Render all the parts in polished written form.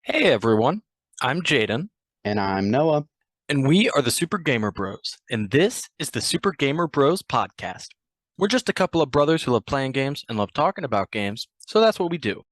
Hey everyone, I'm Jaden, And I'm Noah. and we are the Super Gamer Bros, and this is the Super Gamer Bros podcast. We're just a couple of brothers who love playing games and love talking about games, so that's what we do.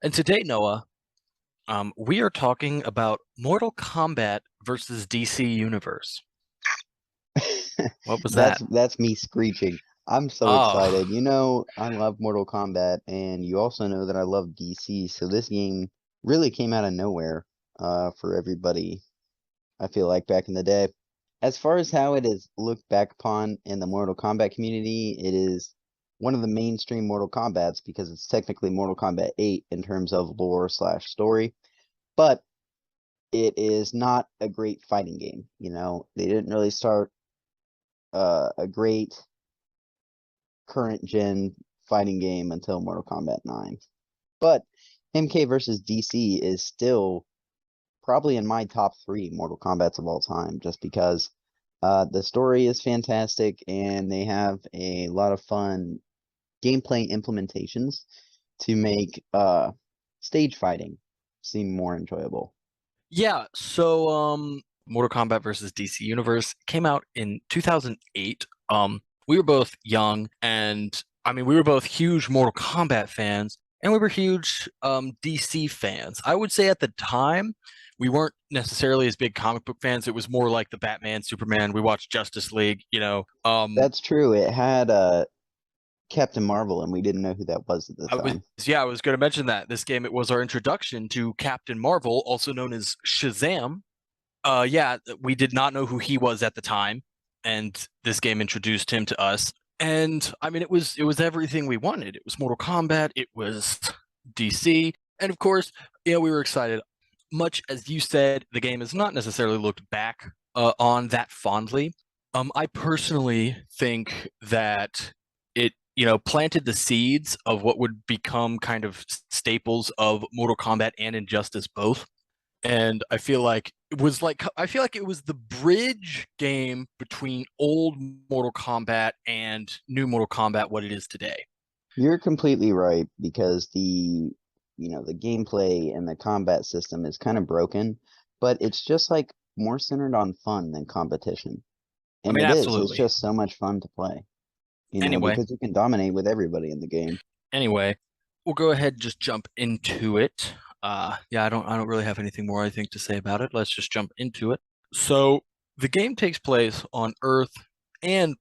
And today, Noah, we are talking about Mortal Kombat versus DC Universe. What was That's that? that's me screeching. I'm so excited. Oh, I love Mortal Kombat, and you also know that I love DC, so this game really came out of nowhere for everybody, I feel like back in the day. As far as how it is looked back upon in the Mortal Kombat community, it is one of the mainstream Mortal Kombats because it's technically Mortal Kombat 8 in terms of lore slash story, but it is not a great fighting game. They didn't really start a great current gen fighting game until Mortal Kombat 9. But MK versus DC is still probably in my top three Mortal Kombats of all time, just because the story is fantastic and they have a lot of fun gameplay implementations to make stage fighting seem more enjoyable. yeah. So, Mortal Kombat versus DC Universe came out in 2008. We were both young, and I mean, we were both huge Mortal Kombat fans, and we were huge DC fans. I would say at the time, we weren't necessarily as big comic book fans. It was more like the Batman, Superman. We watched Justice League, you know. That's true. It had Captain Marvel, and we didn't know who that was at the time. I was going to mention that this game it was our introduction to Captain Marvel, also known as Shazam. Yeah, we did not know who he was at the time, and this game introduced him to us. And I mean, it was everything we wanted. It was Mortal Kombat, it was DC, and of course, we were excited. Much as you said, the game has not necessarily looked back on that fondly. I personally think that it, planted the seeds of what would become kind of staples of Mortal Kombat and Injustice both, and I feel like it was the bridge game between old Mortal Kombat and new Mortal Kombat what it is today. You're completely right because the gameplay and the combat system is kind of broken, but it's just like more centered on fun than competition. I And mean, it is. It's absolutely. just so much fun to play, Anyway, because you can dominate with everybody in the game. anyway, we'll go ahead and just jump into it. Yeah, I don't really have anything more I think to say about it. Let's just jump into it. So the game takes place on Earth and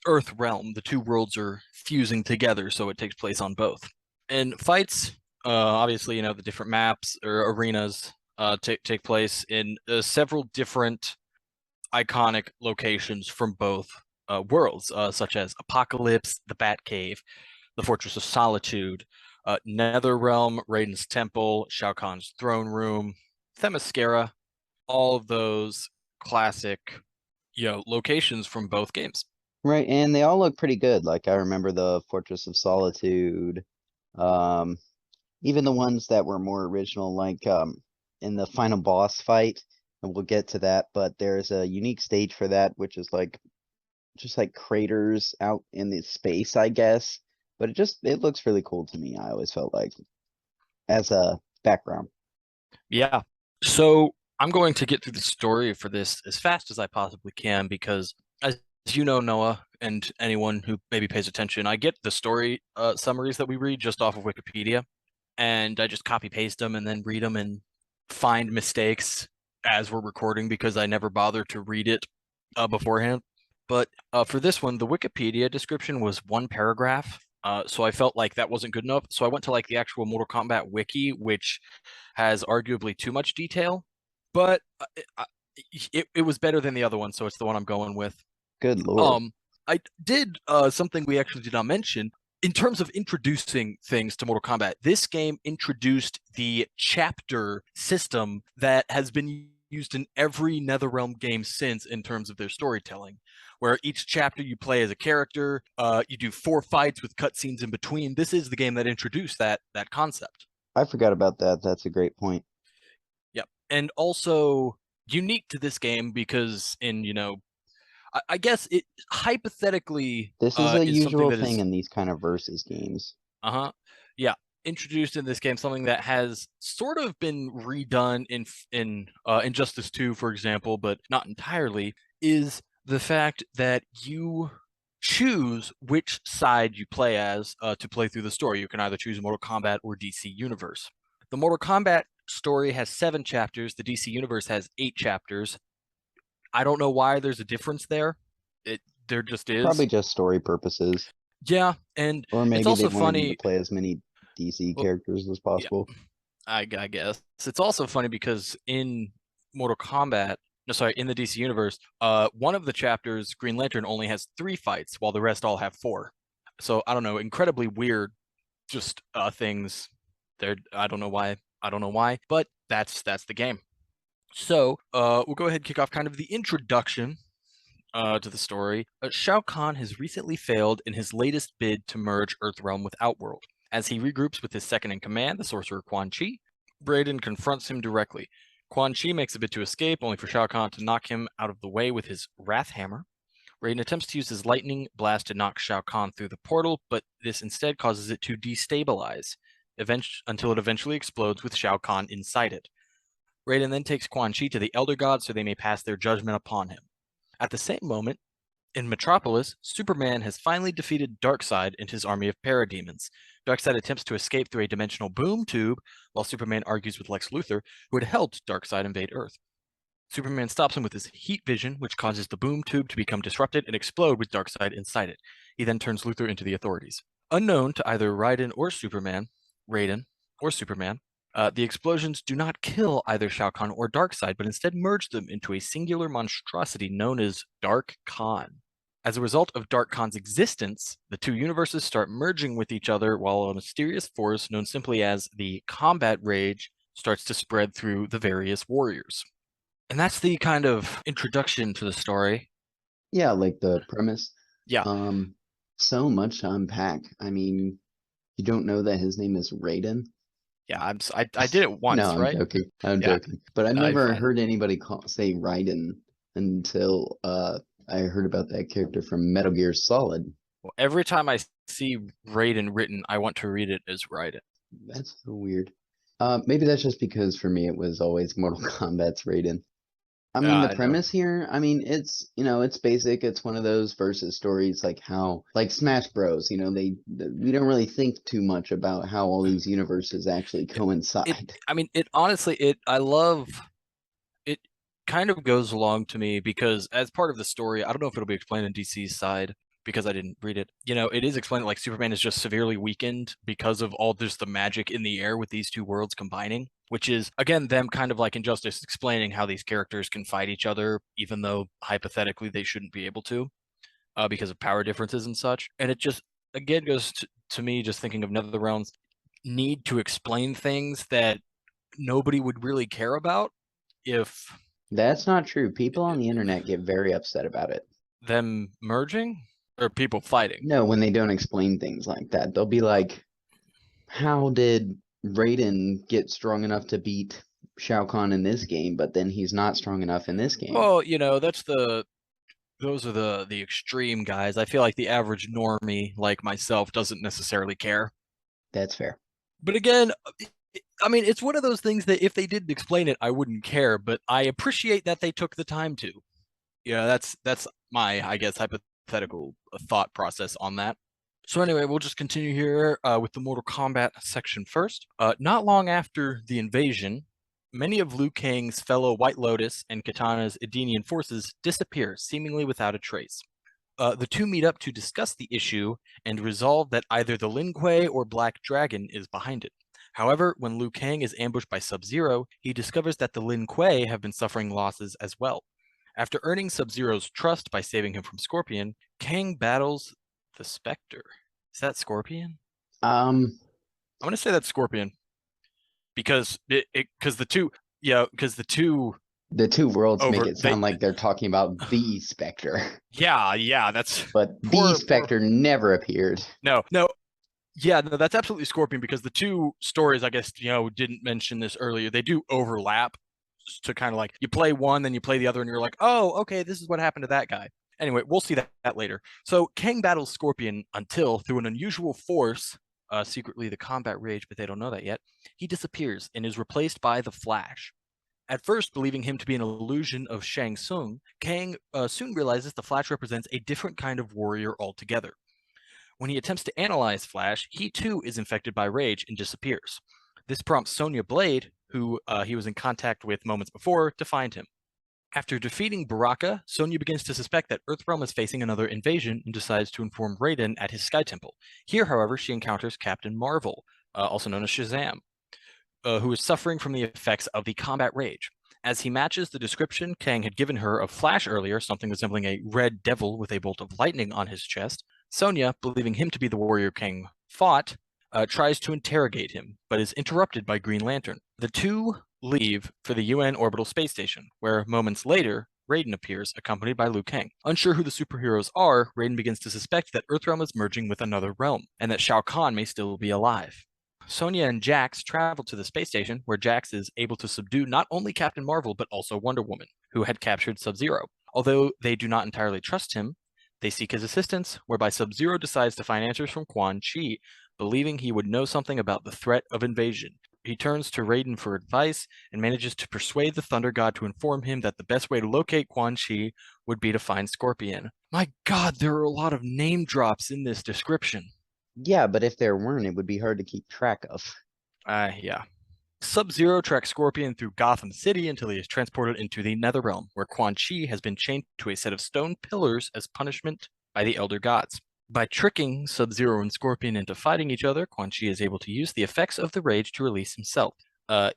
Earthrealm. The two worlds are fusing together, so it takes place on both. And fights, obviously, the different maps or arenas take place in several different iconic locations from both worlds, such as Apocalypse, the Batcave, the Fortress of Solitude, Netherrealm, Raiden's Temple, Shao Kahn's Throne Room, Themyscira, all of those classic, locations from both games. Right, and they all look pretty good. Like I remember the Fortress of Solitude, um, even the ones that were more original, like in the final boss fight, and we'll get to that, but there's a unique stage for that, which is like just like craters out in the space, I guess. But it looks really cool to me. I always felt like as a background. Yeah. So I'm going to get through the story for this as fast as I possibly can because, as you know, Noah, and anyone who maybe pays attention, I get the story summaries that we read just off of Wikipedia, and I just copy paste them and then read them and find mistakes as we're recording because I never bother to read it beforehand. But for this one, the Wikipedia description was one paragraph. So I felt like that wasn't good enough. So I went to like the actual Mortal Kombat wiki, which has arguably too much detail, but it was better than the other one, so it's the one I'm going with. Good Lord. Um, I did something we actually did not mention in terms of introducing things to Mortal Kombat. This game introduced the chapter system that has been used in every NetherRealm game since in terms of their storytelling, where each chapter you play as a character, you do four fights with cutscenes in between. This is the game that introduced that concept. I forgot about that. That's a great point. Yep. And also unique to this game because I guess it hypothetically This is a is something usual that thing is in these kind of versus games. uh-huh. Yeah, introduced in this game, something that has sort of been redone in Injustice 2, for example, but not entirely, is the fact that you choose which side you play as to play through the story. You can either choose Mortal Kombat or DC Universe. The Mortal Kombat story has 7 chapters, the DC Universe has 8 chapters. I don't know why there's a difference there. It there just Probably is. just story purposes. Yeah, and Or it's maybe they also wanted you to funny. play as many DC Well, characters as yeah, possible. I guess it's also funny because in Mortal Kombat, no, sorry, in the DC universe, one of the chapters, Green Lantern, only has 3 fights, while the rest all have 4. So I don't know, incredibly weird, just things. There, I don't know why. I don't know why, but that's the game. So we'll go ahead and kick off kind of the introduction to the story. Shao Kahn has recently failed in his latest bid to merge Earthrealm with Outworld. As he regroups with his second in command, the sorcerer Quan Chi, Brayden confronts him directly. Quan Chi makes a bid to escape, only for Shao Kahn to knock him out of the way with his Wrath Hammer. Raiden attempts to use his lightning blast to knock Shao Kahn through the portal, but this instead causes it to destabilize, until it eventually explodes with Shao Kahn inside it. Raiden then takes Quan Chi to the Elder Gods so they may pass their judgment upon him. At the same moment, in Metropolis, Superman has finally defeated Darkseid and his army of parademons. Darkseid attempts to escape through a dimensional boom tube, while Superman argues with Lex Luthor, who had helped Darkseid invade Earth. Superman stops him with his heat vision, which causes the boom tube to become disrupted and explode with Darkseid inside it. He then turns Luthor into the authorities. Unknown to either Raiden or Superman, the explosions do not kill either Shao Kahn or Darkseid, but instead merge them into a singular monstrosity known as Dark Khan. As a result of Dark Khan's existence, the two universes start merging with each other while a mysterious force known simply as the Combat Rage starts to spread through the various warriors. And that's the kind of introduction to the story. Yeah, like the premise. Yeah, Um, so much to unpack. I mean, you don't know that his name is Raiden? yeah, I did it No, once, I'm right? joking. I'm Yeah, joking. But I've I never find heard anybody say Raiden until I heard about that character from Metal Gear Solid. well, every time I see Raiden written, I want to read it as Raiden. That's so weird. Maybe that's just because for me it was always Mortal Kombat's Raiden. I mean, the I know. premise here, I mean, it's basic. It's one of those versus stories like how, like Smash Bros, we don't really think too much about how all these universes actually Yeah, it. coincide. I mean, it honestly. I love it. Kind of goes along to me because as part of the story, I don't know if it'll be explained in DC's side because I didn't read it. It is explained like Superman is just severely weakened because of all just the magic in the air with these two worlds combining, which is again them kind of like Injustice explaining how these characters can fight each other even though hypothetically they shouldn't be able to because of power differences and such. And it just again goes to me just thinking of NetherRealm's need to explain things that nobody would really care about if That's not true. People on the internet get very upset about it. them merging or people fighting. No, when they don't explain things like that, they'll be like, how did Raiden get strong enough to beat Shao Kahn in this game, but then he's not strong enough in this game? Well, that's those are the extreme guys. I feel like the average normie like myself doesn't necessarily care. That's fair. But again, I mean, it's one of those things that if they didn't explain it, I wouldn't care, but I appreciate that they took the time to. That's my, I guess, hypothetical thought process on that. So anyway, we'll just continue here with the Mortal Kombat section first. Not long after the invasion, many of Liu Kang's fellow White Lotus and Katana's Edenian forces disappear, seemingly without a trace. The two meet up to discuss the issue and resolve that either the Lin Kuei or Black Dragon is behind it. However, when Liu Kang is ambushed by Sub-Zero, he discovers that the Lin Kuei have been suffering losses as well. After earning Sub-Zero's trust by saving him from Scorpion, Kang battles the Spectre. Is that Scorpion? Um, I'm gonna say that's Scorpion because because the two the two worlds make over it they sound like they're talking about the Spectre, yeah, that's but the poor Spectre never appeared. no Yeah, no, that's absolutely Scorpion because the two stories, I guess, didn't mention this earlier. They do overlap to kind of like you play one, then you play the other, and you're like, oh, okay, this is what happened to that guy. Anyway, we'll see that later. So Kang battles Scorpion until, through an unusual force, secretly the combat rage, but they don't know that yet, he disappears and is replaced by the Flash. At first, believing him to be an illusion of Shang Tsung, Kang soon realizes the Flash represents a different kind of warrior altogether. When he attempts to analyze Flash, he too is infected by rage and disappears. This prompts Sonya Blade, who he was in contact with moments before, to find him. After defeating Baraka, Sonya begins to suspect that Earthrealm is facing another invasion and decides to inform Raiden at his Sky Temple. Here, however, she encounters Captain Marvel, also known as Shazam, who is suffering from the effects of the combat rage. As he matches the description Kang had given her of Flash earlier, something resembling a red devil with a bolt of lightning on his chest, Sonya, believing him to be the warrior Kang fought, tries to interrogate him, but is interrupted by Green Lantern. The two leave for the UN orbital space station, where moments later, Raiden appears, accompanied by Liu Kang. Unsure who the superheroes are, Raiden begins to suspect that Earthrealm is merging with another realm, and that Shao Kahn may still be alive. Sonya and Jax travel to the space station, where Jax is able to subdue not only Captain Marvel, but also Wonder Woman, who had captured Sub-Zero. Although they do not entirely trust him, they seek his assistance, whereby Sub-Zero decides to find answers from Quan Chi, believing he would know something about the threat of invasion. He turns to Raiden for advice and manages to persuade the Thunder God to inform him that the best way to locate Quan Chi would be to find Scorpion. My God, there are a lot of name drops in this description. Yeah, but if there weren't, it would be hard to keep track of. Yeah. Sub-Zero tracks Scorpion through Gotham City until he is transported into the Netherrealm, where Quan Chi has been chained to a set of stone pillars as punishment by the Elder Gods. By tricking Sub-Zero and Scorpion into fighting each other, Quan Chi is able to use the effects of the rage to release himself.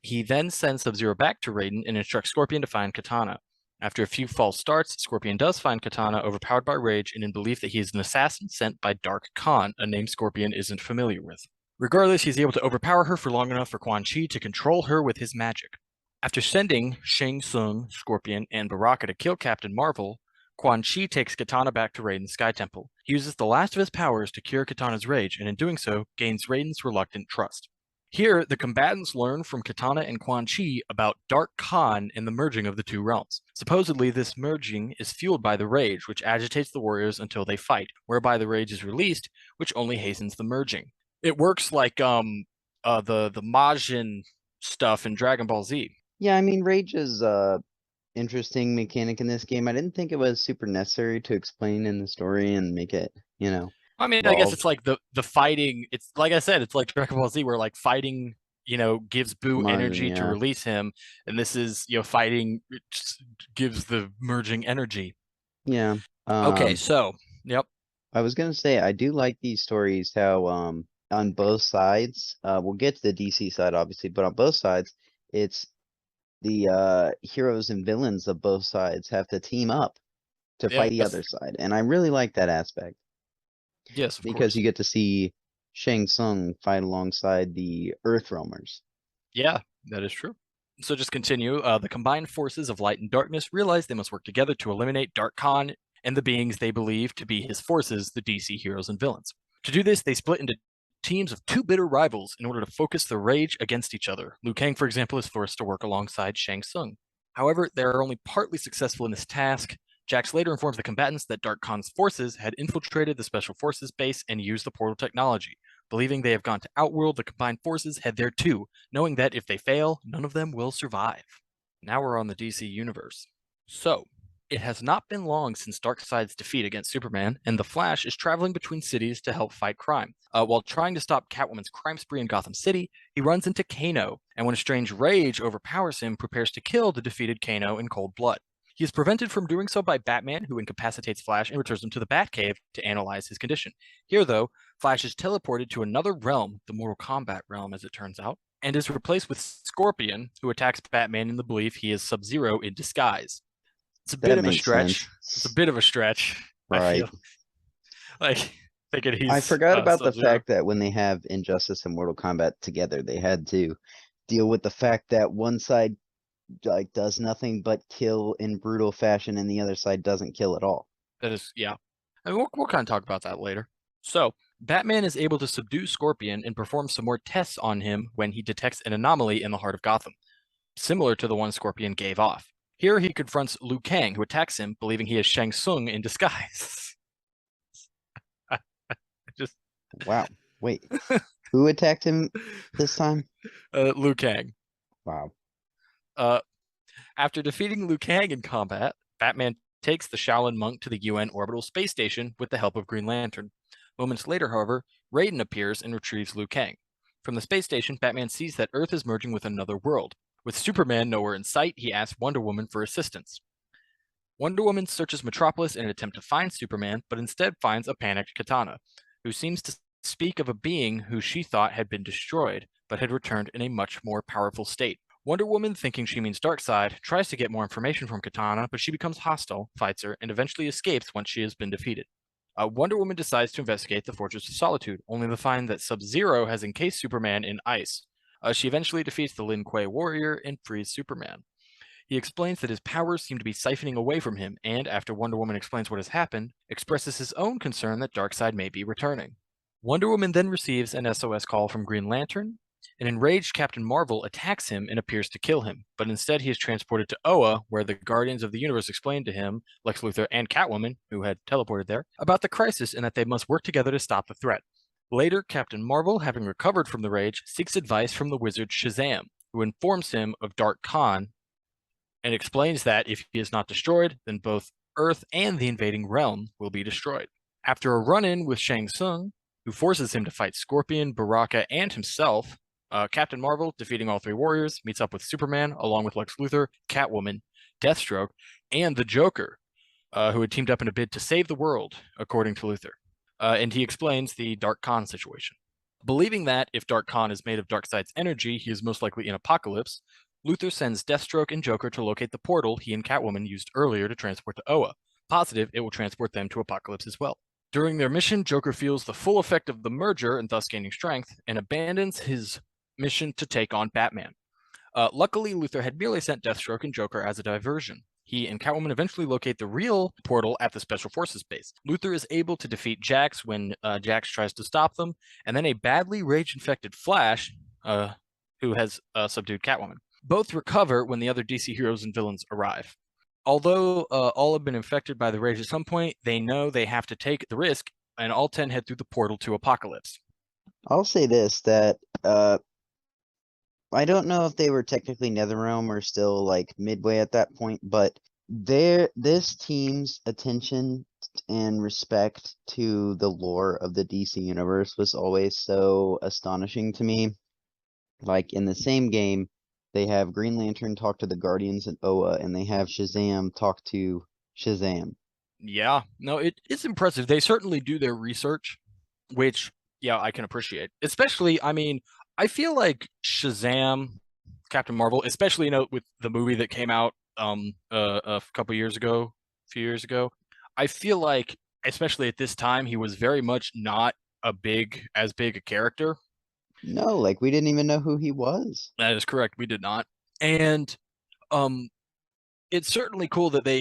He then sends Sub-Zero back to Raiden and instructs Scorpion to find Katana. After a few false starts, Scorpion does find Katana, overpowered by rage and in belief that he is an assassin sent by Dark Khan, a name Scorpion isn't familiar with. Regardless, he's able to overpower her for long enough for Quan Chi to control her with his magic. After sending Shang Tsung, Scorpion, and Baraka to kill Captain Marvel, Quan Chi takes Katana back to Raiden's Sky Temple. He uses the last of his powers to cure Katana's rage, and in doing so, gains Raiden's reluctant trust. Here, the combatants learn from Katana and Quan Chi about Dark Khan and the merging of the two realms. Supposedly, this merging is fueled by the rage, which agitates the warriors until they fight, whereby the rage is released, which only hastens the merging. It works like the Majin stuff in Dragon Ball Z. Yeah, I mean, rage is interesting mechanic in this game. I didn't think it was super necessary to explain in the story and make it, I mean, I guess evolve. it's like the fighting. It's like I said, it's like Dragon Ball Z, where like fighting, gives Boo Margin, energy to yeah. release him, and this is fighting gives the merging energy. Yeah. Okay, Um, so yep, I was gonna say I do like these stories how on both sides, we'll get to the DC side obviously, but on both sides, it's the heroes and villains of both sides have to team up to fight the yes, other side. And I really like that aspect yes, of because you course. get to see Shang Tsung fight alongside the Earthrealmers. Yeah, that is true. So just continue. The combined forces of light and darkness realize they must work together to eliminate Dark Khan and the beings they believe to be his forces, the DC heroes and villains. To do this, they split into teams of two bitter rivals in order to focus their rage against each other. Liu Kang, for example, is forced to work alongside Shang Tsung. However, they are only partly successful in this task. Jax later informs the combatants that Dark Khan's forces had infiltrated the Special Forces base and used the portal technology. Believing they have gone to Outworld, the combined forces head there too, knowing that if they fail, none of them will survive. Now we're on the DC universe. So, it has not been long since Darkseid's defeat against Superman, and the Flash is traveling between cities to help fight crime. While trying to stop Catwoman's crime spree in Gotham City, he runs into Kano, and when a strange rage overpowers him, prepares to kill the defeated Kano in cold blood. He is prevented from doing so by Batman, who incapacitates Flash and returns him to the Batcave to analyze his condition. Here, though, Flash is teleported to another realm, the Mortal Kombat realm, as it turns out, and is replaced with Scorpion, who attacks Batman in the belief he is Sub-Zero in disguise. It's a bit That of a makes stretch. sense. It's a bit of a stretch, I Right. feel. Like, thinking I he's forgot about the Sub-Zero. fact that when they have Injustice and Mortal Kombat together, they had to deal with the fact that one side like does nothing but kill in brutal fashion and the other side doesn't kill at all. That is, yeah. I mean, we'll kind of talk about that later. So, Batman is able to subdue Scorpion and perform some more tests on him when he detects an anomaly in the heart of Gotham, similar to the one Scorpion gave off. Here he confronts Liu Kang, who attacks him, believing he is Shang Tsung in disguise. Just Wow. Wait, who attacked him this time? Liu Kang. Wow. Uh, After defeating Liu Kang in combat, Batman takes the Shaolin monk to the UN orbital space station with the help of Green Lantern. Moments later, however, Raiden appears and retrieves Liu Kang. From the space station, Batman sees that Earth is merging with another world. With Superman nowhere in sight, he asks Wonder Woman for assistance. Wonder Woman searches Metropolis in an attempt to find Superman, but instead finds a panicked Katana, who seems to speak of a being who she thought had been destroyed, but had returned in a much more powerful state. Wonder Woman, thinking she means Darkseid, tries to get more information from Katana, but she becomes hostile, fights her, and eventually escapes once she has been defeated. Wonder Woman decides to investigate the Fortress of Solitude, only to find that Sub-Zero has encased Superman in ice. She eventually defeats the Lin Kuei warrior and frees Superman. He explains that his powers seem to be siphoning away from him, and after Wonder Woman explains what has happened, expresses his own concern that Darkseid may be returning. Wonder Woman then receives an SOS call from Green Lantern. An enraged Captain Marvel attacks him and appears to kill him, but instead he is transported to Oa, where the Guardians of the Universe explain to him, Lex Luthor and Catwoman, who had teleported there, about the crisis and that they must work together to stop the threat. Later, Captain Marvel, having recovered from the rage, seeks advice from the wizard Shazam, who informs him of Dark Khan and explains that if he is not destroyed, then both Earth and the invading realm will be destroyed. After a run-in with Shang Tsung, who forces him to fight Scorpion, Baraka, and himself, Captain Marvel, defeating all three warriors, meets up with Superman, along with Lex Luthor, Catwoman, Deathstroke, and the Joker, who had teamed up in a bid to save the world, according to Luthor. And he explains the Dark Khan situation. Believing that if Dark Khan is made of Darkseid's energy, he is most likely in Apocalypse, Luthor sends Deathstroke and Joker to locate the portal he and Catwoman used earlier to transport to Oa, positive it will transport them to Apocalypse as well. During their mission, Joker feels the full effect of the merger and thus gaining strength, and abandons his mission to take on Batman. Luckily, Luthor had merely sent Deathstroke and Joker as a diversion. He and Catwoman eventually locate the real portal at the Special Forces base. Luthor is able to defeat Jax when Jax tries to stop them, and then a badly rage-infected Flash, who has subdued Catwoman. Both recover when the other DC heroes and villains arrive. Although all have been infected by the rage at some point, they know they have to take the risk, and all 10 head through the portal to Apocalypse. I'll say this, that I don't know if they were technically Netherrealm or still like midway at that point, but this team's attention and respect to the lore of the DC universe was always so astonishing to me. Like in the same game, they have Green Lantern talk to the Guardians in Oa, and they have Shazam talk to Shazam. Yeah, no, it's impressive. They certainly do their research, which, yeah, I can appreciate. Especially, I mean, I feel like Shazam, Captain Marvel, especially, with the movie that came out a couple years ago, a few years ago, I feel like, especially at this time, he was very much not as big a character. No, like we didn't even know who he was. That is correct. We did not. And um it's certainly cool that they,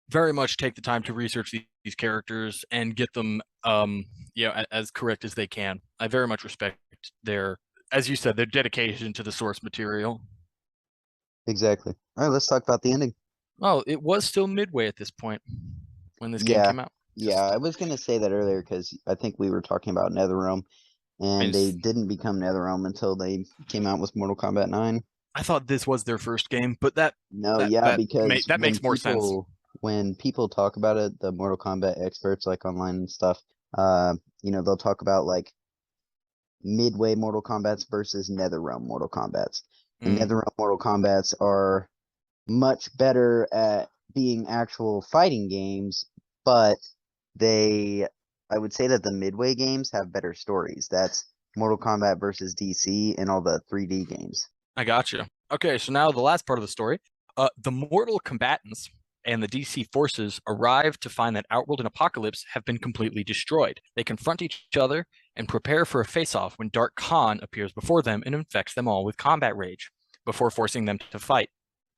very much take the time to research these characters and get them as correct as they can. I very much respect their, as you said, their dedication to the source material. Exactly. All right, let's talk about the ending. Oh, it was still midway at this point when this game Yeah, came out. yeah, I was gonna say that earlier because I think we were talking about Netherrealm, and they didn't become Netherrealm until they came out with Mortal Kombat 9. I thought this was their first game, but that No, that yeah, that because that makes more sense. when people talk about it, the Mortal Kombat experts like online and stuff, they'll talk about like Midway Mortal Kombats versus Netherrealm Mortal Kombats. And Mm. Netherrealm Mortal Kombats are much better at being actual fighting games, but I would say that the Midway games have better stories. That's Mortal Kombat versus DC and all the 3D games. I gotcha. Okay, so now the last part of the story. The mortal combatants and the DC forces arrive to find that Outworld and Apocalypse have been completely destroyed. They confront each other and prepare for a face-off when Dark Khan appears before them and infects them all with combat rage, before forcing them to fight.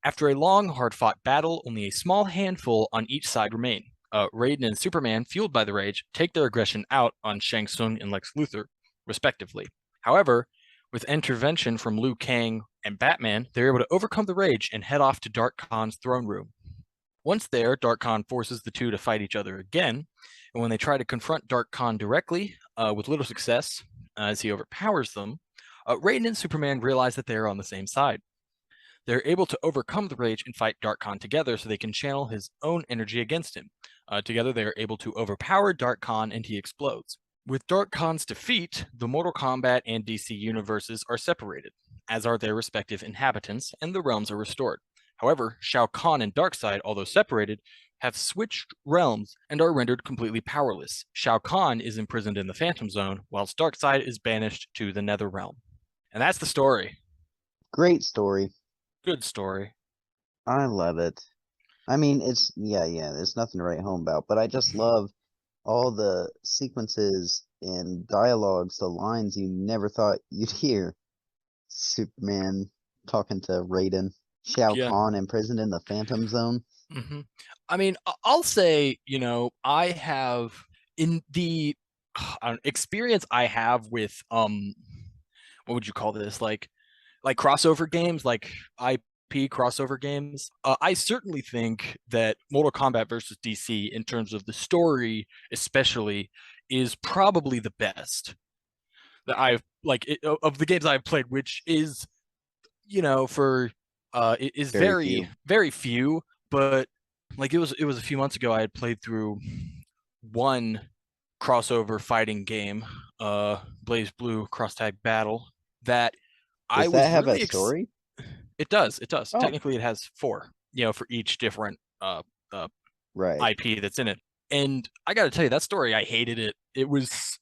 After a long, hard-fought battle, only a small handful on each side remain. Raiden and Superman, fueled by the rage, take their aggression out on Shang Tsung and Lex Luthor, respectively. However, with intervention from Liu Kang and Batman, they're able to overcome the rage and head off to Dark Khan's throne room. Once there, Dark Khan forces the two to fight each other again, and when they try to confront Dark Khan directly, with little success, as he overpowers them, Raiden and Superman realize that they are on the same side. They're able to overcome the rage and fight Dark Khan together so they can channel his own energy against him. Together, they are able to overpower Dark Khan and he explodes. With Dark Khan's defeat, the Mortal Kombat and DC universes are separated, as are their respective inhabitants, and the realms are restored. However, Shao Kahn and Darkseid, although separated, have switched realms and are rendered completely powerless. Shao Kahn is imprisoned in the Phantom Zone, whilst Darkseid is banished to the Nether Realm. And that's the story. Great story. Good story. I love it. I mean, yeah, there's nothing to write home about, but I just love all the sequences and dialogues, the lines you never thought you'd hear. Superman talking to Raiden, Shao Yeah. Kahn imprisoned in the Phantom Zone. hmm I mean, I'll say, I have in the experience I have with what would you call this? Like crossover games, like IP crossover games. I certainly think that Mortal Kombat versus DC, in terms of the story, especially, is probably the best that I've of the games I've played, which is for it is Very very few. very few, but like it was a few months ago I had played through one crossover fighting game, Blaze Blue Cross Tag Battle, that I Does that was have a really story? it does. Oh, Technically it has four, for each different uh right. IP that's in it. And I got to tell you, that story, I hated it. It was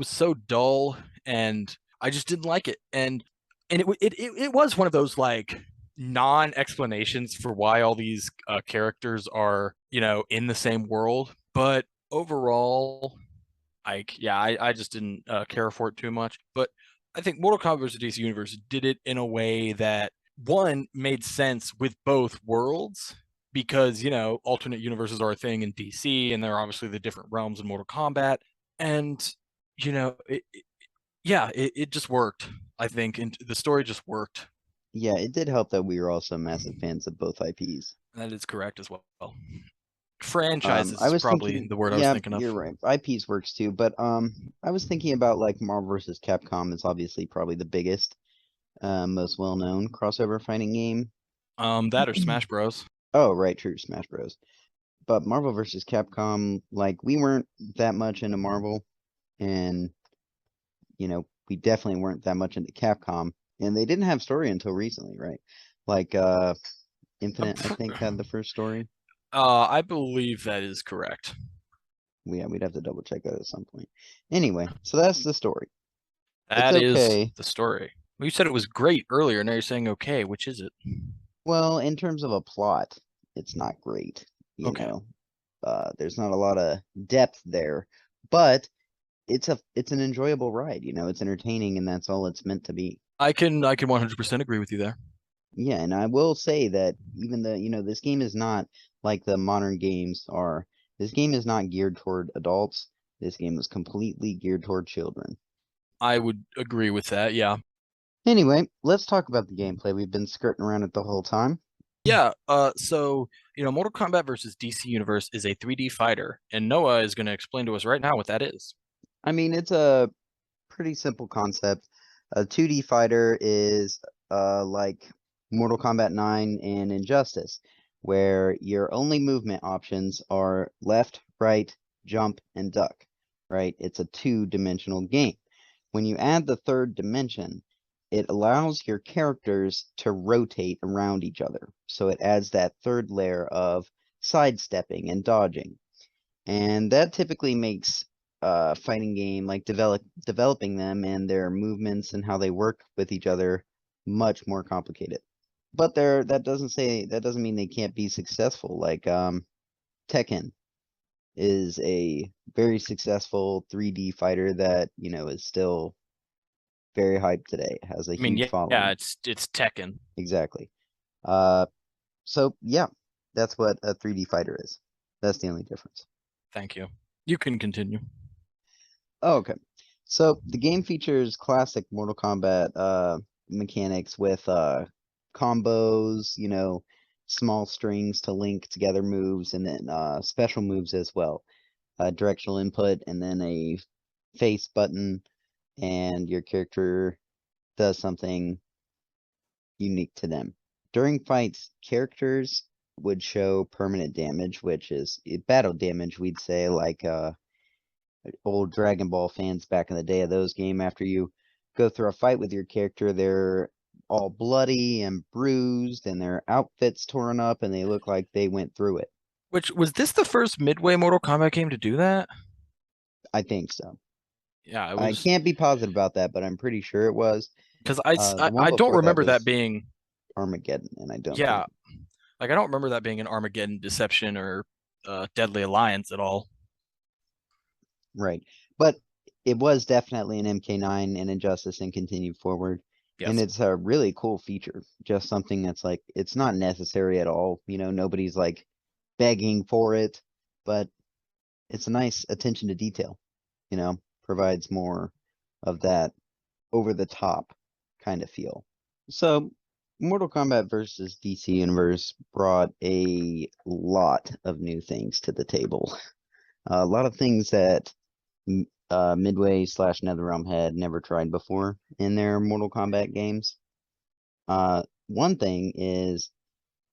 so dull, and I just didn't like it. And it was one of those like non-explanations for why all these characters are, in the same world. But overall, I just didn't care for it too much. But I think Mortal Kombat vs. DC Universe did it in a way that one made sense with both worlds, because alternate universes are a thing in DC, and there are obviously the different realms in Mortal Kombat, and it just worked. I think, and the story just worked. Yeah, it did help that we were also massive fans of both IPs. That is correct as well. Franchises I is was probably thinking, the word I was yeah, thinking you're of. right. IPs works too, but I was thinking about like Marvel vs. Capcom is obviously probably the biggest, most well-known crossover fighting game. That or Smash Bros. Oh, right, true, Smash Bros. But Marvel vs. Capcom, like we weren't that much into Marvel, and we definitely weren't that much into Capcom, and they didn't have story until recently, right? Like Infinite, I think, had the first story. I believe that is correct. Yeah, we'd have to double check that at some point. Anyway, so that's the story. It's That is okay. the story. Well, you said it was great earlier. Now you're saying okay. Which is it? Well, in terms of a plot, it's not great. You Okay. know, there's not a lot of depth there, but it's an enjoyable ride. It's entertaining, and that's all it's meant to be. I can 100% agree with you there. Yeah, and I will say that even the this game is not like the modern games are. This game is not geared toward adults. This game is completely geared toward children. I would agree with that. Yeah. Anyway, let's talk about the gameplay. We've been skirting around it the whole time. Yeah. So Mortal Kombat versus DC Universe is a 3D fighter, and Noah is going to explain to us right now what that is. I mean, it's a pretty simple concept. A 2D fighter is like Mortal Kombat 9 and Injustice, where your only movement options are left, right, jump, and duck, right? It's a two-dimensional game. When you add the third dimension, it allows your characters to rotate around each other. So it adds that third layer of sidestepping and dodging. And that typically makes fighting game like developing them and their movements and how they work with each other much more complicated. But that doesn't mean they can't be successful. Like Tekken is a very successful 3D fighter that, is still very hyped today. It has a I mean, huge yeah, following. it's Tekken. Exactly. Uh so yeah, that's what a 3D fighter is. That's the only difference. Thank you. You can continue. Oh, okay. So the game features classic Mortal Kombat mechanics with combos, small strings to link together moves, and then special moves as well. Directional input, and then a face button, and your character does something unique to them. During fights, characters would show permanent damage, which is battle damage, we'd say, like old Dragon Ball fans back in the day of those game. After you go through a fight with your character, they're all bloody and bruised, and their outfits torn up, and they look like they went through it. Which was this the first Midway Mortal Kombat game to do that? I think so. Yeah, it I was can't be positive about that, but I'm pretty sure it was. because The one I don't before that remember that was being Armageddon, and I don't yeah, think like I don't remember that being an Armageddon Deception or Deadly Alliance at all. right. But it was definitely an MK9 and Injustice and continued forward. And Yes. it's a really cool feature. Just something that's like it's not necessary at all. Nobody's like begging for it, but it's a nice attention to detail, provides more of that over the top kind of feel. So Mortal Kombat versus DC Universe brought a lot of new things to the table. A lot of things that Midway slash NetherRealm had never tried before in their Mortal Kombat games. One thing is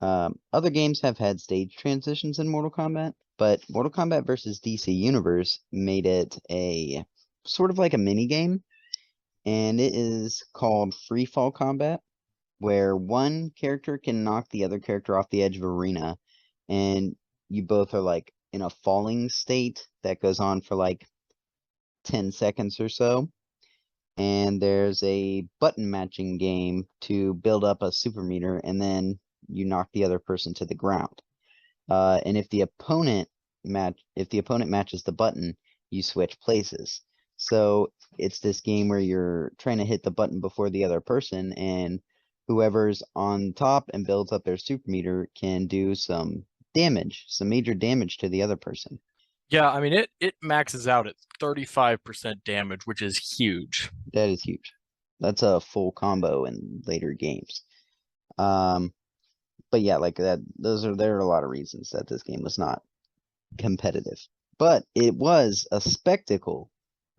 other games have had stage transitions in Mortal Kombat, but Mortal Kombat versus DC Universe made it a sort of like a mini game, and it is called Free Fall Combat, where one character can knock the other character off the edge of arena, and you both are like in a falling state that goes on for like 10 seconds or so. And there's a button matching game to build up a super meter, and then you knock the other person to the ground. And if the opponent matches the button, you switch places. So it's this game where you're trying to hit the button before the other person, and whoever's on top and builds up their super meter can do some damage, some major damage to the other person. Yeah, I mean it maxes out at 35% damage, which is huge. That is huge. That's a full combo in later games. Um, but yeah, like that, there are a lot of reasons that this game was not competitive, but it was a spectacle.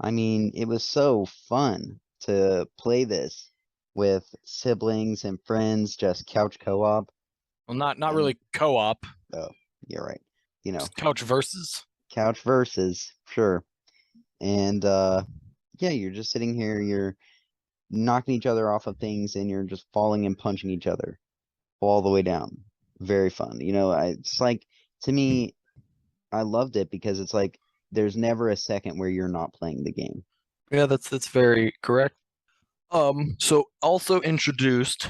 I mean, it was so fun to play this with siblings and friends, just couch co-op. Well, not And really co-op, oh, you're right. You know, just couch versus. couch versus, sure. And yeah, you're just sitting here, you're knocking each other off of things, and you're just falling and punching each other all the way down. Very fun. It's like, to me, I loved it because it's like there's never a second where you're not playing the game. Yeah, that's very correct. So also introduced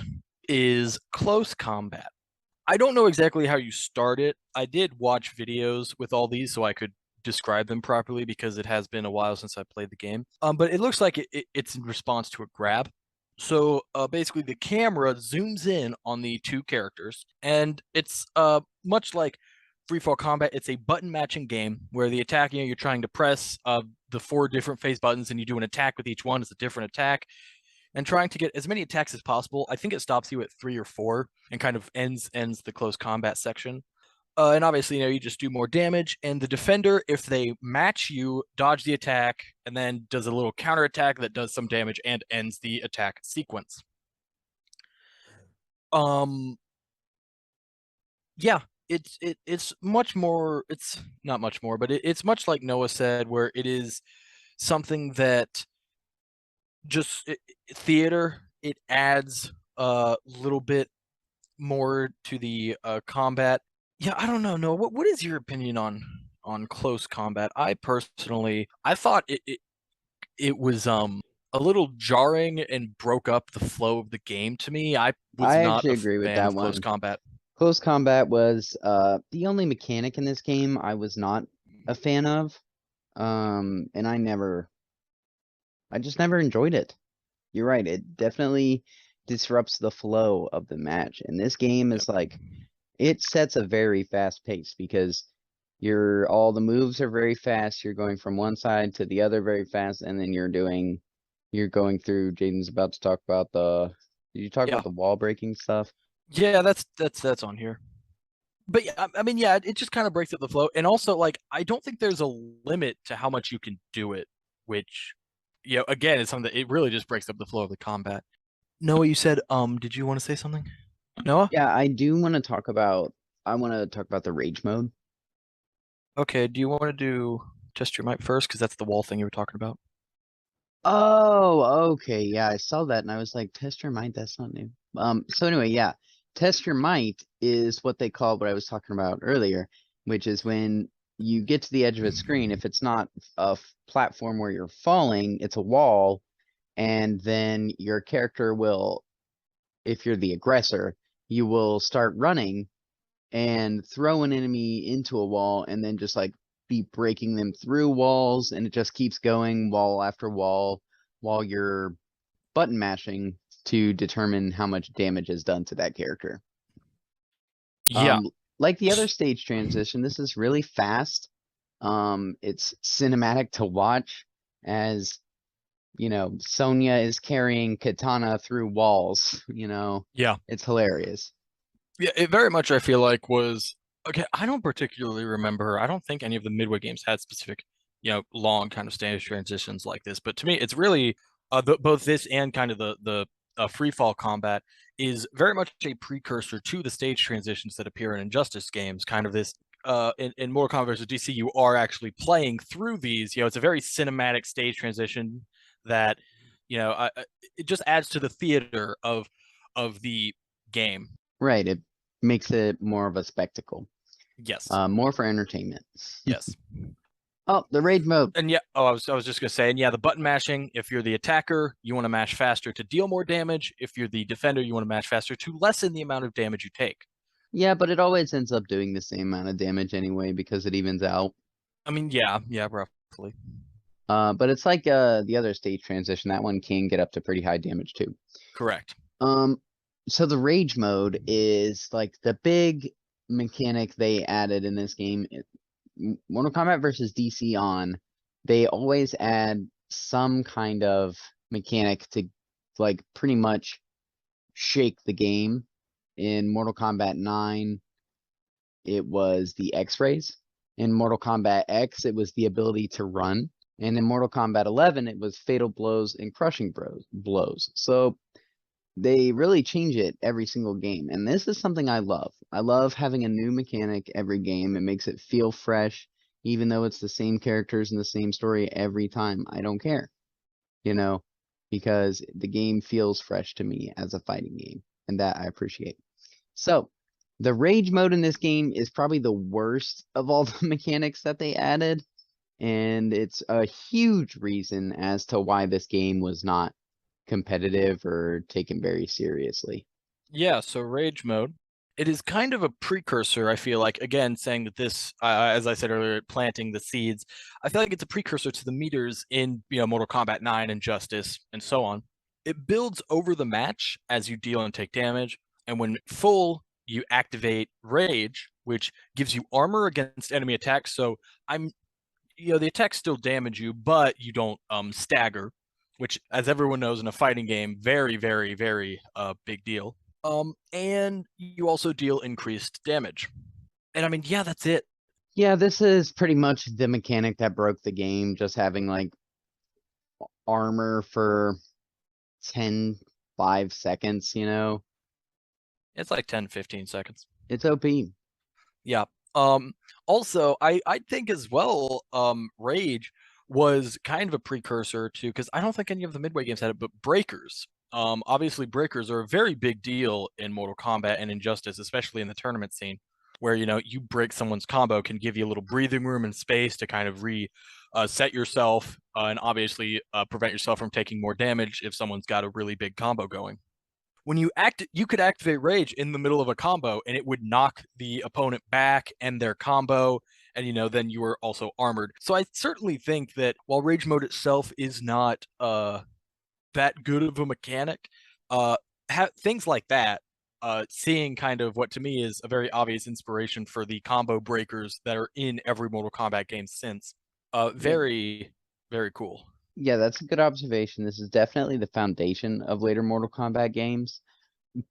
is close combat. I don't know exactly how you start it. I did watch videos with all these so I could describe them properly because it has been a while since I played the game. But it looks like it's in response to a grab. So basically the camera zooms in on the two characters, and it's much like Free Fall Combat. It's a button matching game where the attack, you're trying to press the four different face buttons, and you do an attack with each one. It's a different attack, and trying to get as many attacks as possible. I think it stops you at 3 or 4 and kind of ends the close combat section. And obviously, you just do more damage. And the defender, if they match you, dodge the attack, and then does a little counter attack that does some damage and ends the attack sequence. Yeah, it's much more. It's not much more, but it's much like Noah said, where it is something that just theater. It adds a little bit more to the combat. Yeah, I don't know. No, what is your opinion on close combat? I thought it was a little jarring and broke up the flow of the game to me. I was I not actually a agree with fan that of close one. combat. Close combat was the only mechanic in this game I was not a fan of. And I just never enjoyed it. You're right, it definitely disrupts the flow of the match. And this game Yep. is like it sets a very fast pace because all the moves are very fast. You're going from one side to the other very fast, and then you're going through. Jaden's about to talk about did you talk Yeah. about the wall breaking stuff? Yeah, that's on here. But yeah, I mean, yeah, it just kind of breaks up the flow. And also, like, I don't think there's a limit to how much you can do it, which, again, is something that it really just breaks up the flow of the combat. Noah, you said, did you want to say something? Noah? Yeah, I want to talk about the rage mode. Okay, do you want to do test your mic first? Because that's the wall thing you were talking about. Oh, okay. Yeah, I saw that and I was like, test your might, that's not new. So anyway, yeah. Test your might is what they call what I was talking about earlier, which is when you get to the edge of a screen, if it's not a platform where you're falling, it's a wall, and then your character will, if you're the aggressor, you will start running and throw an enemy into a wall and then just like be breaking them through walls, and it just keeps going wall after wall while you're button mashing to determine how much damage is done to that character. Yeah. Like the other stage transition, this is really fast. It's cinematic to watch as, Sonya is carrying Katana through walls, Yeah. it's hilarious. Yeah, it very much I feel like was okay. I don't particularly remember. I don't think any of the Midway games had specific, long kind of stage transitions like this. But to me, it's really both this and kind of the free fall combat is very much a precursor to the stage transitions that appear in Injustice games. Kind of this in Mortal Kombat versus DC, you are actually playing through these. It's a very cinematic stage transition that it just adds to the theater of the game. Right, it makes it more of a spectacle. Yes. More for entertainment. Yes. Oh, the raid mode. And yeah, I was just gonna say, and yeah, the button mashing, if you're the attacker, you want to mash faster to deal more damage. If you're the defender, you want to mash faster to lessen the amount of damage you take. Yeah, but it always ends up doing the same amount of damage anyway because it evens out. I mean, yeah, roughly. But it's like the other stage transition. That one can get up to pretty high damage too. Correct. Um, so the rage mode is like the big mechanic they added in this game. Mortal Kombat versus DC on, they always add some kind of mechanic to like pretty much shake the game. In Mortal Kombat 9, it was the X-rays. In Mortal Kombat X, it was the ability to run. And in Mortal Kombat 11, it was fatal blows and crushing blows. So they really change it every single game. And this is something I love. I love having a new mechanic every game. It makes it feel fresh, even though it's the same characters and the same story every time. I don't care, you know, because the game feels fresh to me as a fighting game, and that I appreciate. So, the rage mode in this game is probably the worst of all the mechanics that they added, and it's a huge reason as to why this game was not competitive or taken very seriously. Yeah, so rage mode. It is kind of a precursor, I feel like, again, saying that this, as I said earlier, planting the seeds. I feel like it's a precursor to the meters in, Mortal Kombat 9 and Justice and so on. It builds over the match as you deal and take damage, and when full, you activate rage, which gives you armor against enemy attacks. So the attacks still damage you, but you don't stagger, which, as everyone knows in a fighting game, very, very, very big deal. And you also deal increased damage. And I mean, yeah, that's it. Yeah, this is pretty much the mechanic that broke the game, just having like armor for 10, 5 seconds, It's like 10, 15 seconds. It's OP. Yeah. Also, I think as well, Rage was kind of a precursor to, because I don't think any of the Midway games had it, but breakers. Obviously breakers are a very big deal in Mortal Kombat and Injustice, especially in the tournament scene, where you break someone's combo can give you a little breathing room and space to kind of set yourself and obviously prevent yourself from taking more damage if someone's got a really big combo going. When you could activate rage in the middle of a combo and it would knock the opponent back and their combo, and then you were also armored. So I certainly think that while rage mode itself is not that good of a mechanic, things like that seeing kind of what to me is a very obvious inspiration for the combo breakers that are in every Mortal Kombat game since. Yeah, Very, very cool. yeah, that's a good observation. This is definitely the foundation of later Mortal Kombat games.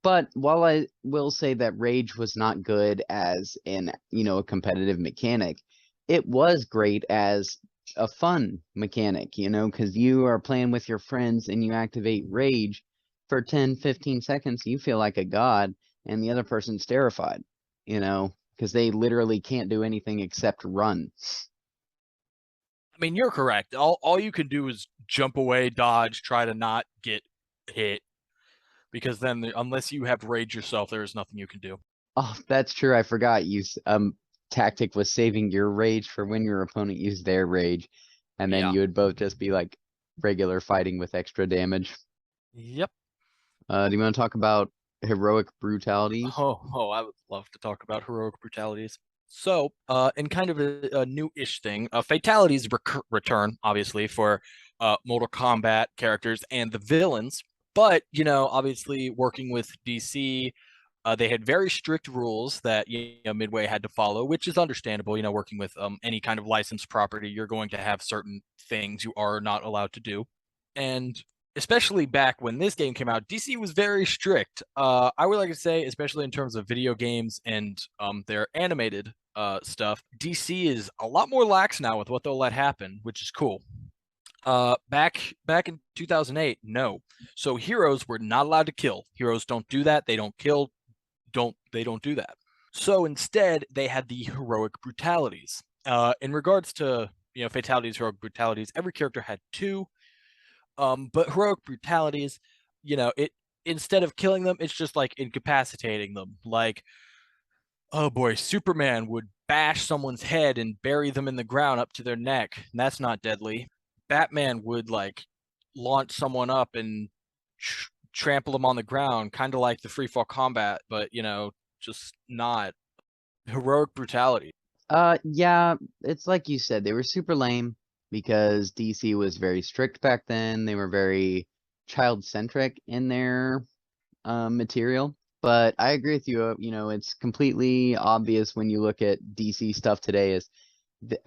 But while I will say that Rage was not good as in, a competitive mechanic, it was great as a fun mechanic, because you are playing with your friends and you activate Rage for 10, 15 seconds, you feel like a god, and the other person's terrified, because they literally can't do anything except run. I mean, you're correct. All you can do is jump away, dodge, try to not get hit, because then unless you have rage yourself, there is nothing you can do. Oh, that's true. I forgot tactic was saving your rage for when your opponent used their rage, and then Yeah. you would both just be like regular fighting with extra damage. Yep. Do you want to talk about heroic brutalities? I would love to talk about heroic brutalities. So, in kind of a new-ish thing, fatalities return, obviously, for Mortal Kombat characters and the villains. But, obviously, working with DC, they had very strict rules that Midway had to follow, which is understandable. Working with any kind of licensed property, you're going to have certain things you are not allowed to do, and especially back when this game came out, DC was very strict. I would like to say, especially in terms of video games and their animated stuff, DC is a lot more lax now with what they'll let happen, which is cool. Back in 2008, no. So heroes were not allowed to kill. Heroes don't do that. They don't kill. Don't do that. So instead, they had the heroic brutalities. In regards to fatalities, heroic brutalities, every character had two. But heroic brutalities, it instead of killing them, it's just like incapacitating them. Like, oh boy, Superman would bash someone's head and bury them in the ground up to their neck. And that's not deadly. Batman would like launch someone up and trample them on the ground, kind of like the free fall combat, but just not heroic brutality. Yeah, it's like you said, they were super lame because DC was very strict back then. They were very child-centric in their material. But I agree with you. It's completely obvious when you look at DC stuff today is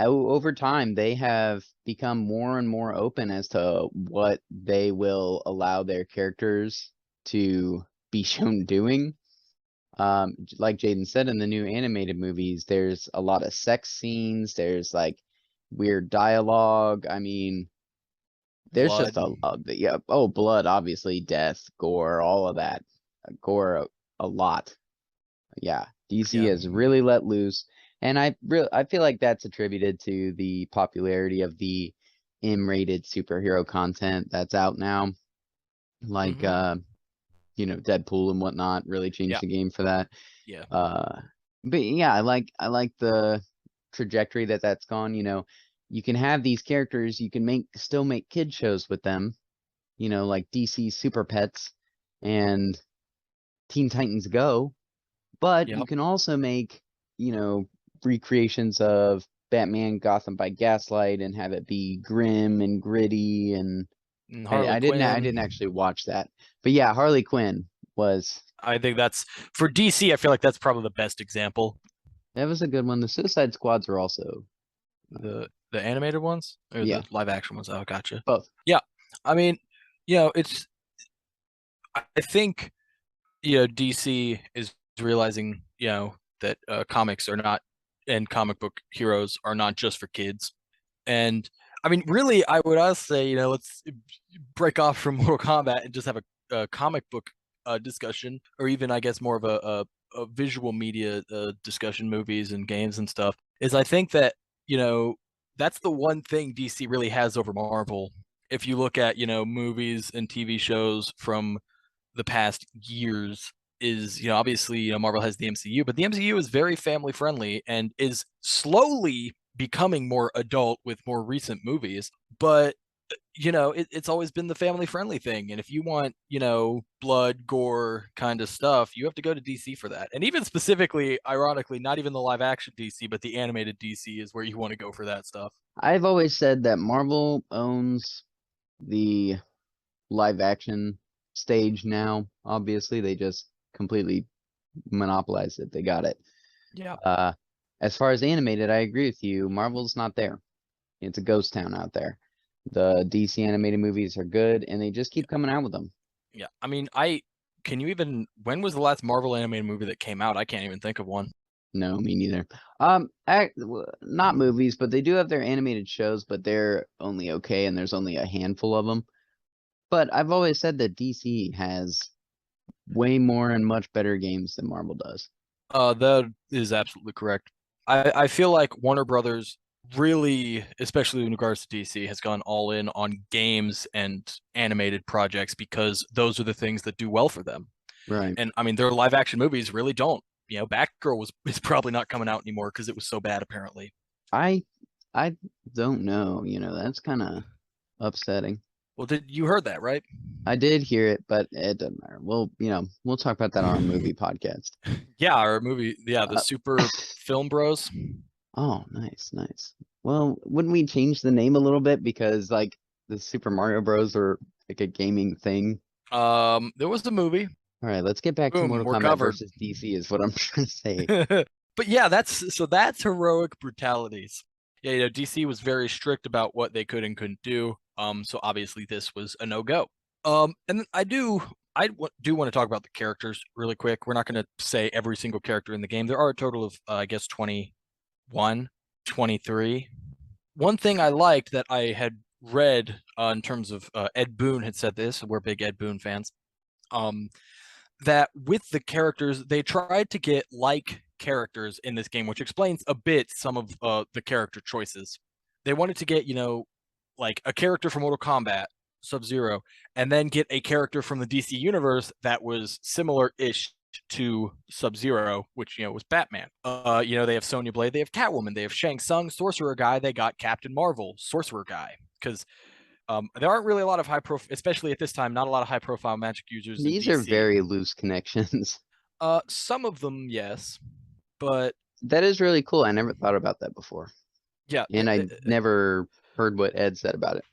over time they have become more and more open as to what they will allow their characters to be shown doing. Like Jaden said, in the new animated movies, there's a lot of sex scenes. There's like weird dialogue. I mean, there's just Blood. yeah. Oh, blood, obviously, death, gore, all of that. Gore, a lot. Yeah, DC Yeah. has really let loose, and I feel like that's attributed to the popularity of the M-rated superhero content that's out now, like Hmm. Deadpool and whatnot. Really changed Yeah. the game for that. Yeah. Uh, but yeah, I like the trajectory that's gone. You can have these characters, you can still make kid shows with them. Like DC Super Pets and Teen Titans Go, but you Yep. can also make, recreations of Batman Gotham by Gaslight and have it be grim and gritty and And I, Harley I didn't I Quinn. didn't actually watch that. But yeah, Harley Quinn was I think that's for DC. I feel like that's probably the best example. that was a good one. The Suicide Squads were also The animated ones or yeah, the live action ones. Oh, gotcha. both. Yeah. I mean, it's. I think DC is realizing that comics are not and comic book heroes are not just for kids. And I mean, really, I would also say let's break off from Mortal Kombat and just have a comic book discussion, or even I guess more of a visual media discussion, movies and games and stuff. Is I think that you know that's the one thing DC really has over Marvel. If you look at movies and TV shows from the past years, is obviously Marvel has the MCU, but the MCU is very family friendly and is slowly becoming more adult with more recent movies. But it's always been the family friendly thing, and if you want blood gore kind of stuff, you have to go to DC for that. And even specifically, ironically, not even the live action DC, but the animated DC is where you want to go for that stuff. I've always said that Marvel owns the live action stage now. Obviously, they just completely monopolized it. They got it. Yeah. Uh, as far as animated, I agree with you. Marvel's not there. It's a ghost town out there. The DC animated movies are good, and they just keep coming out with them. Yeah. I mean, can you even when was the last Marvel animated movie that came out? I can't even think of one. No, me neither. Not movies, but they do have their animated shows, but they're only okay, and there's only a handful of them. But I've always said that DC has way more and much better games than Marvel does. That is absolutely correct. I feel like Warner Brothers really, especially in regards to DC, has gone all in on games and animated projects because those are the things that do well for them. Right. And I mean, their live action movies really don't. You know, Batgirl is probably not coming out anymore because it was so bad, apparently. I I don't know, that's kind of upsetting. Well, did you heard that, right? I did hear it, but it doesn't matter. We'll talk about that on our movie podcast. Yeah, our movie, yeah, the Uh, Super Film Bros. oh, nice, nice. Well, wouldn't we change the name a little bit because like the Super Mario Bros. Are like a gaming thing? There was the movie. All right, let's get back to Boom, Mortal we're Kombat covered. versus DC is what I'm trying to say. But yeah, that's heroic brutalities. Yeah, DC was very strict about what they could and couldn't do. So obviously this was a no-go. And I do want to talk about the characters really quick. We're not going to say every single character in the game. There are a total of I guess 21, 23. One thing I liked that I had read in terms of Ed Boon had said this. We're big Ed Boon fans. Um, that with the characters, they tried to get like characters in this game, which explains a bit some of the character choices. They wanted to get, like a character from Mortal Kombat, Sub-Zero, and then get a character from the DC universe that was similar-ish to Sub-Zero, which, was Batman. They have Sonya Blade, they have Catwoman, they have Shang Tsung, Sorcerer Guy, they got Captain Marvel, Sorcerer Guy, because there aren't really a lot of high profile, especially at this time, not a lot of high profile magic users in These are DC. very loose connections. Some of them, yes, but That is really cool. I never thought about that before. yeah, And I never heard what Ed said about it.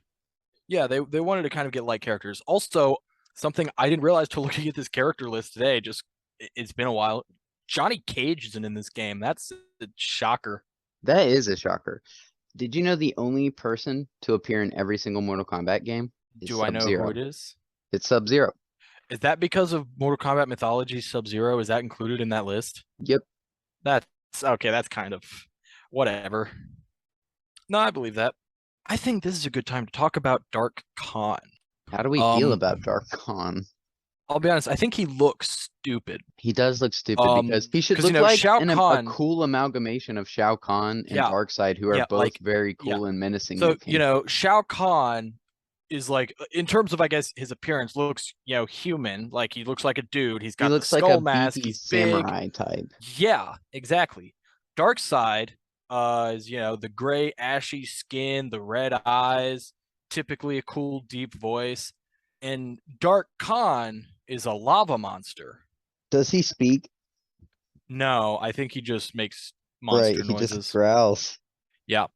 yeah, they wanted to kind of get light characters. Also, something I didn't realize till looking at this character list today, just it's been a while. Johnny Cage isn't in this game. That's a shocker. That is a shocker. Did you know the only person to appear in every single Mortal Kombat game is Do I know who it Sub-Zero? is? It's Sub-Zero. Is that because of Mortal Kombat mythology? Sub-Zero, is that included in that list? Yep. That's okay. That's kind of whatever. No, I believe that. I think this is a good time to talk about Dark Khan. How do we feel Um, about Dark Khan? I'll be honest. I think he looks stupid. He does look stupid because he should Because look like Shao a Kahn. cool amalgamation of Shao Kahn and Yeah, Darkseid, who are yeah, both like very yeah. cool and menacing So looking. Shao Kahn is like, in terms of I guess his appearance, looks human. Like he looks like a dude. He's He got the looks like a skull mask. beefy He's big. samurai type. Yeah, exactly. Darkseid is the gray ashy skin, the red eyes, typically a cool deep voice, and Dark Khan is a lava monster. Does he speak? No, I think he just makes Right, monster he just noises. growls. Yeah.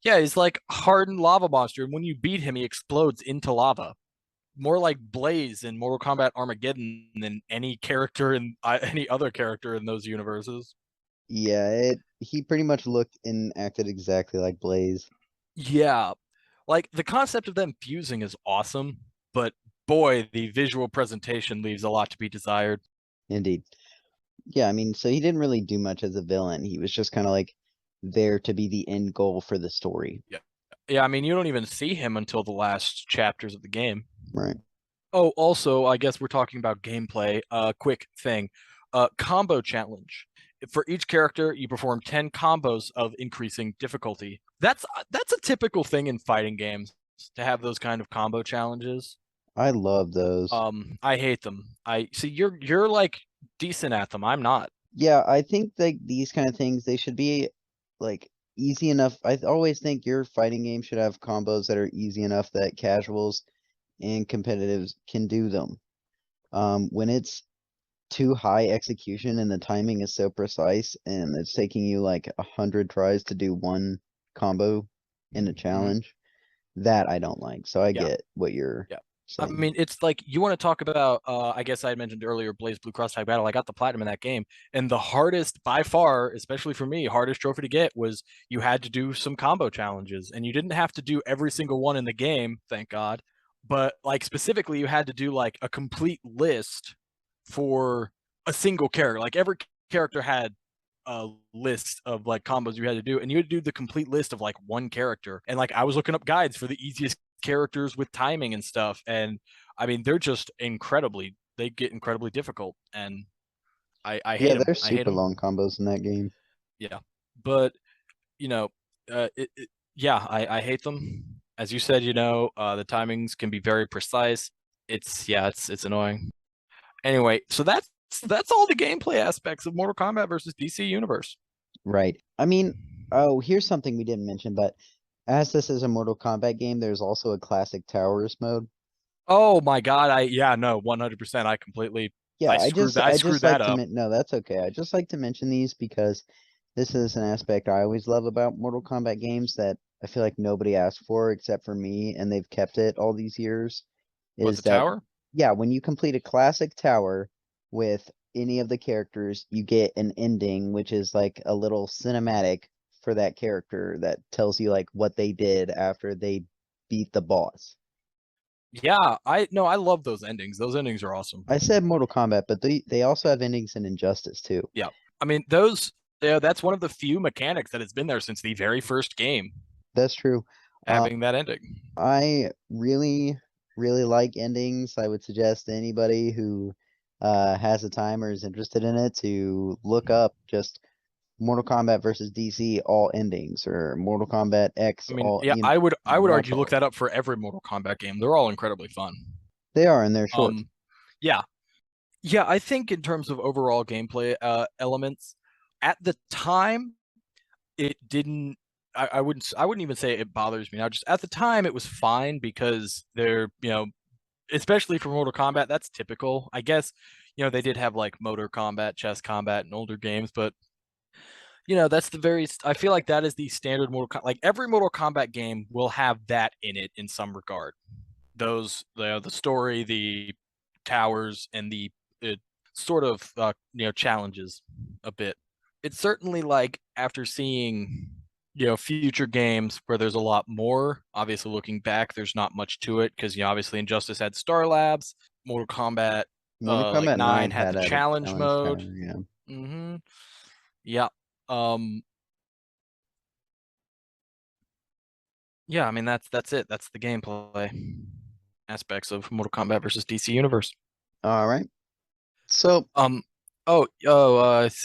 Yeah, he's like hardened lava monster, and when you beat him, he explodes into lava. More like Blaze in Mortal Kombat Armageddon than any character in any other character in those universes. Yeah, he pretty much looked and acted exactly like Blaze. Yeah, like the concept of them fusing is awesome, but boy, the visual presentation leaves a lot to be desired. Indeed. Yeah, I mean, so he didn't really do much as a villain. He was just kind of like there to be the end goal for the story. Yeah. Yeah, I mean, you don't even see him until the last chapters of the game. Right. Oh, also, I guess we're talking about gameplay. Quick thing. Combo challenge. For each character, you perform 10 combos of increasing difficulty. That's a typical thing in fighting games to have those kind of combo challenges. I love those. I hate them. I see you're like decent at them. I'm not. Yeah, I think like these kind of things, they should be like easy enough. I always think your fighting game should have combos that are easy enough that casuals and competitives can do them. When it's too high execution and the timing is so precise and it's taking you like 100 tries to do one combo in a Mhm. challenge, that I don't like. So I Yeah, get what you're yeah. I Same. mean, it's like you want to talk about. I guess I had mentioned earlier, Blaze Blue Cross Tag Battle. I got the platinum in that game, and the hardest by far, especially for me, hardest trophy to get was you had to do some combo challenges, and you didn't have to do every single one in the game, thank God. But like specifically, you had to do like a complete list for a single character. Like every character had a list of like combos you had to do, and you had to do the complete list of like one character. And like I was looking up guides for the easiest characters with timing and stuff, and I mean they're just incredibly they get incredibly difficult, and I hate Yeah, them. there's I hate super them. long combos in that game. Yeah, but you know, yeah, I hate them. As you said, the timings can be very precise. It's annoying. Anyway, so that's all the gameplay aspects of Mortal Kombat versus DC Universe. Right. I mean, oh, here's something we didn't mention, but as this is a Mortal Kombat game, there's also a classic towers mode. Oh my God, yeah, no, 100%. Yeah, I screwed that. I I screwed just that like to up. no, that's okay. I just like to mention these because this is an aspect I always love about Mortal Kombat games that I feel like nobody asked for except for me, and they've kept it all these years. What, Is the that tower? yeah, when you complete a classic tower with any of the characters, you get an ending, which is like a little cinematic for that character that tells you like what they did after they beat the boss. Yeah, I love those endings. Those endings are awesome. I said Mortal Kombat, but they also have endings in Injustice too. Yeah. I mean, those yeah, that's one of the few mechanics that has been there since the very first game, That's true. Uh, having that ending. I really, really like endings. I would suggest to anybody who has the time or is interested in it to look up just Mortal Kombat versus DC all endings or Mortal Kombat X I mean, all, yeah, you know, I would watch argue look all. that up for every Mortal Kombat game. They're all incredibly fun. They are and they're short. Um, yeah. Yeah, I think in terms of overall gameplay elements, at the time it didn't I wouldn't even say it bothers me now. Just at the time it was fine because especially for Mortal Kombat, that's typical. I guess, they did have like motor combat, chess combat in older games, but that's I feel like that is the standard like every Mortal Kombat game will have that in it in some regard. The story, the towers, and the sort of challenges a bit. It's certainly like after seeing future games where there's a lot more. Obviously, looking back, there's not much to it because obviously Injustice had Star Labs, Mortal Kombat, Mortal like Kombat 9 nine had had the a challenge challenge mode. tower, yeah. Mm-hmm. Yeah. Um. Yeah. I mean that's it. That's the gameplay aspects of Mortal Kombat versus DC Universe. All right. So, Um. So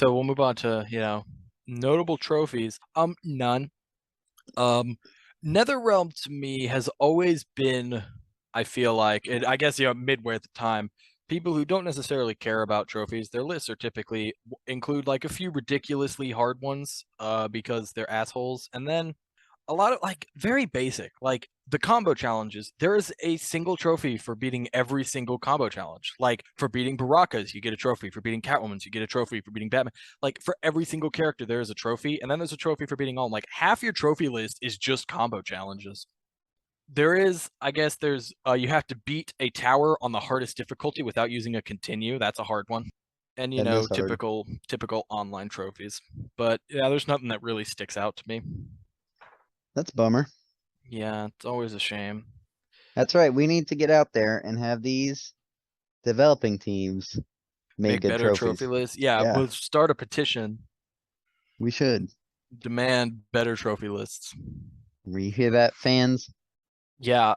we'll move on to notable trophies. None. Um, NetherRealm to me has always been, I feel like, and I guess midway at the time, people who don't necessarily care about trophies, their lists are typically include like a few ridiculously hard ones, because they're assholes, and then a lot of like very basic, like the combo challenges. There is a single trophy for beating every single combo challenge. Like for beating Baraka's, you get a trophy. For beating Catwoman's, you get a trophy. For beating Batman, like for every single character, there is a trophy, and then there's a trophy for beating all. Like half your trophy list is just combo challenges. There is, I guess, there's you have to beat a tower on the hardest difficulty without using a continue. That's a hard one, and that is hard. typical online trophies. But yeah, there's nothing that really sticks out to me. That's a bummer. Yeah, it's always a shame. That's right. We need to get out there and have these developing teams make Make good better trophy trophies. lists. Yeah, Yeah, we'll start a petition, we should. demand better trophy lists. We hear that, fans? Yeah.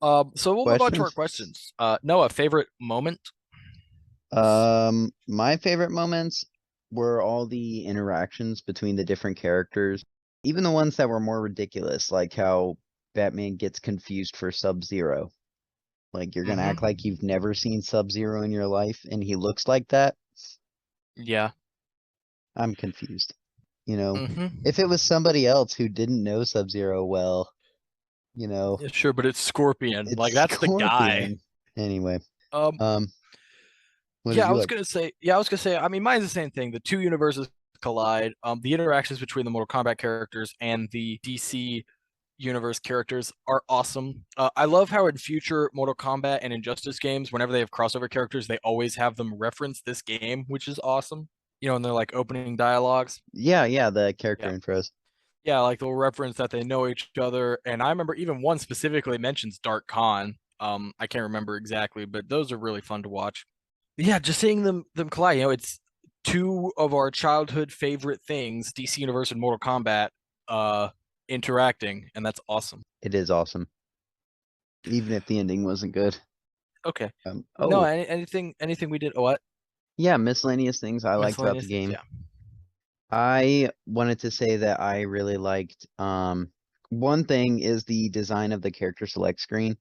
So we'll move on to our Questions? questions. Noah, favorite moment? My favorite moments were all the interactions between the different characters, even the ones that were more ridiculous, like how Batman gets confused for Sub-Zero. Like you're gonna act like Mm-hmm. you've never seen Sub-Zero in your life and he looks like that. Yeah. I'm confused. You know, if it Mm-hmm. was somebody else who didn't know Sub-Zero well, you know, Yeah, sure, but it's Scorpion. it's Like that's the guy. Scorpion. Anyway, Um, um, what did yeah, I you was like? gonna say, I mean, mine's the same thing. The two universes collide. The interactions between the Mortal Kombat characters and the DC universe characters are awesome. I love how in future Mortal Kombat and Injustice games, whenever they have crossover characters, they always have them reference this game, which is awesome. In their like opening dialogues. Yeah, yeah, the Yeah. character intros. Yeah, like they'll reference that they know each other. And I remember even one specifically mentions Dark Khan. I can't remember exactly, but those are really fun to watch. Yeah, just seeing them collide, it's two of our childhood favorite things, DC Universe and Mortal Kombat, uh, interacting, and that's awesome. It is awesome, even if the ending wasn't good. Okay. No, Oh, anything we did. Oh, what? yeah, miscellaneous things I liked about the Miscellaneous things. game. Yeah. I wanted to say that I really liked, one thing is the design of the character select screen.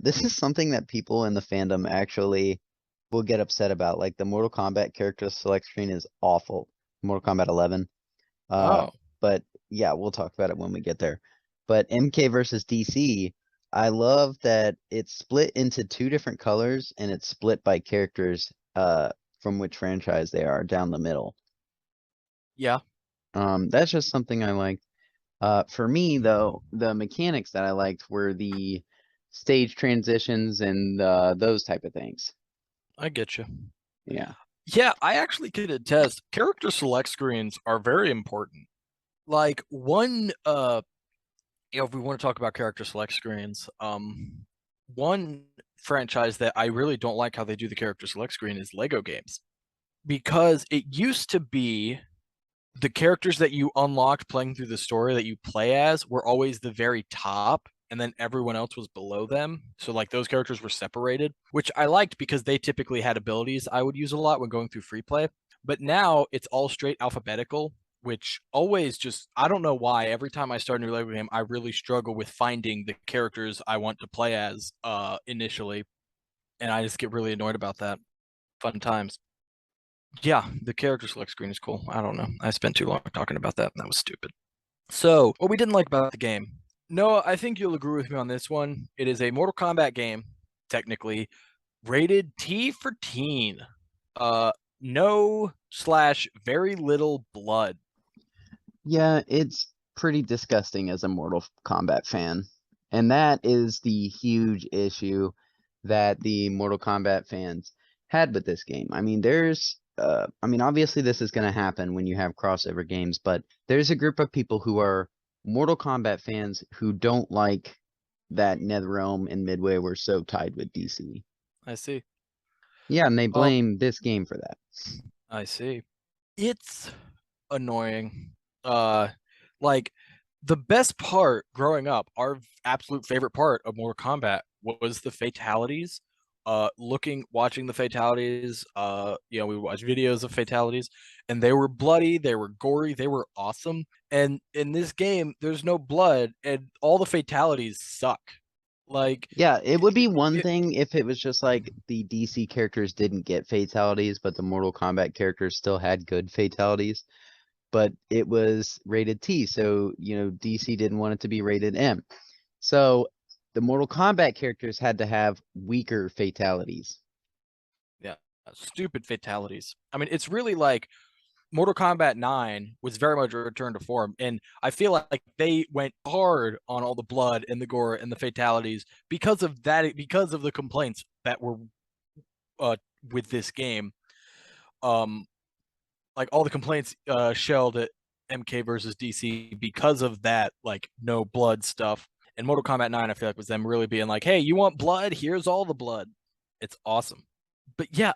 This is something that people in the fandom actually will get upset about. Like the Mortal Kombat character select screen is awful. Mortal Kombat 11. Uh, Oh, but yeah, we'll talk about it when we get there. But MK versus DC, I love that it's split into two different colors and it's split by characters, from which franchise they are down the middle. yeah, That's just something I liked. For me, though, the mechanics that I liked were the stage transitions and those type of things. I get you. Yeah. Yeah, I actually could attest. Character select screens are very important. Like one, if we want to talk about character select screens, one franchise that I really don't like how they do the character select screen is Lego games because it used to be the characters that you unlocked playing through the story that you play as were always the very top and then everyone else was below them. So like those characters were separated, which I liked because they typically had abilities I would use a lot when going through free play. But now it's all straight alphabetical, which always just I don't know why every time I start a new Lego game I really struggle with finding the characters I want to play as initially and I just get really annoyed about that. Fun times. Yeah, the character select screen is cool. I don't know. I spent too long talking about that, and that was stupid. So, what we didn't like about the game. No, I think you'll agree with me on this one. It is a Mortal Kombat game, technically, rated T for teen. Uh, no slash very little blood. Yeah, it's pretty disgusting as a Mortal Kombat fan. And that is the huge issue that the Mortal Kombat fans had with this game. I mean, obviously this is going to happen when you have crossover games, but there's a group of people who are Mortal Kombat fans who don't like that NetherRealm and Midway were so tied with DC. I see. Yeah, and they Um, blame this game for that. I see. It's annoying. Uh, like the best part growing up, our absolute favorite part of Mortal Kombat was the fatalities. Watching the fatalities. We watched videos of fatalities, and they were bloody, they were gory, they were awesome. And in this game, there's no blood, and all the fatalities suck. Like, Yeah, it would be one it, thing if it was just like the DC characters didn't get fatalities, but the Mortal Kombat characters still had good fatalities. But it was rated T, so DC didn't want it to be rated M. So the Mortal Kombat characters had to have weaker fatalities. yeah, stupid fatalities. I mean, it's really like Mortal Kombat 9 was very much a return to form. And I feel like they went hard on all the blood and the gore and the fatalities because of that, because of the complaints that were uh, with this game. Um, like all the complaints shelled at MK versus DC because of that, like no blood stuff. And Mortal Kombat 9, I feel like, was them really being like, hey, you want blood? Here's all the blood. It's awesome. But yeah,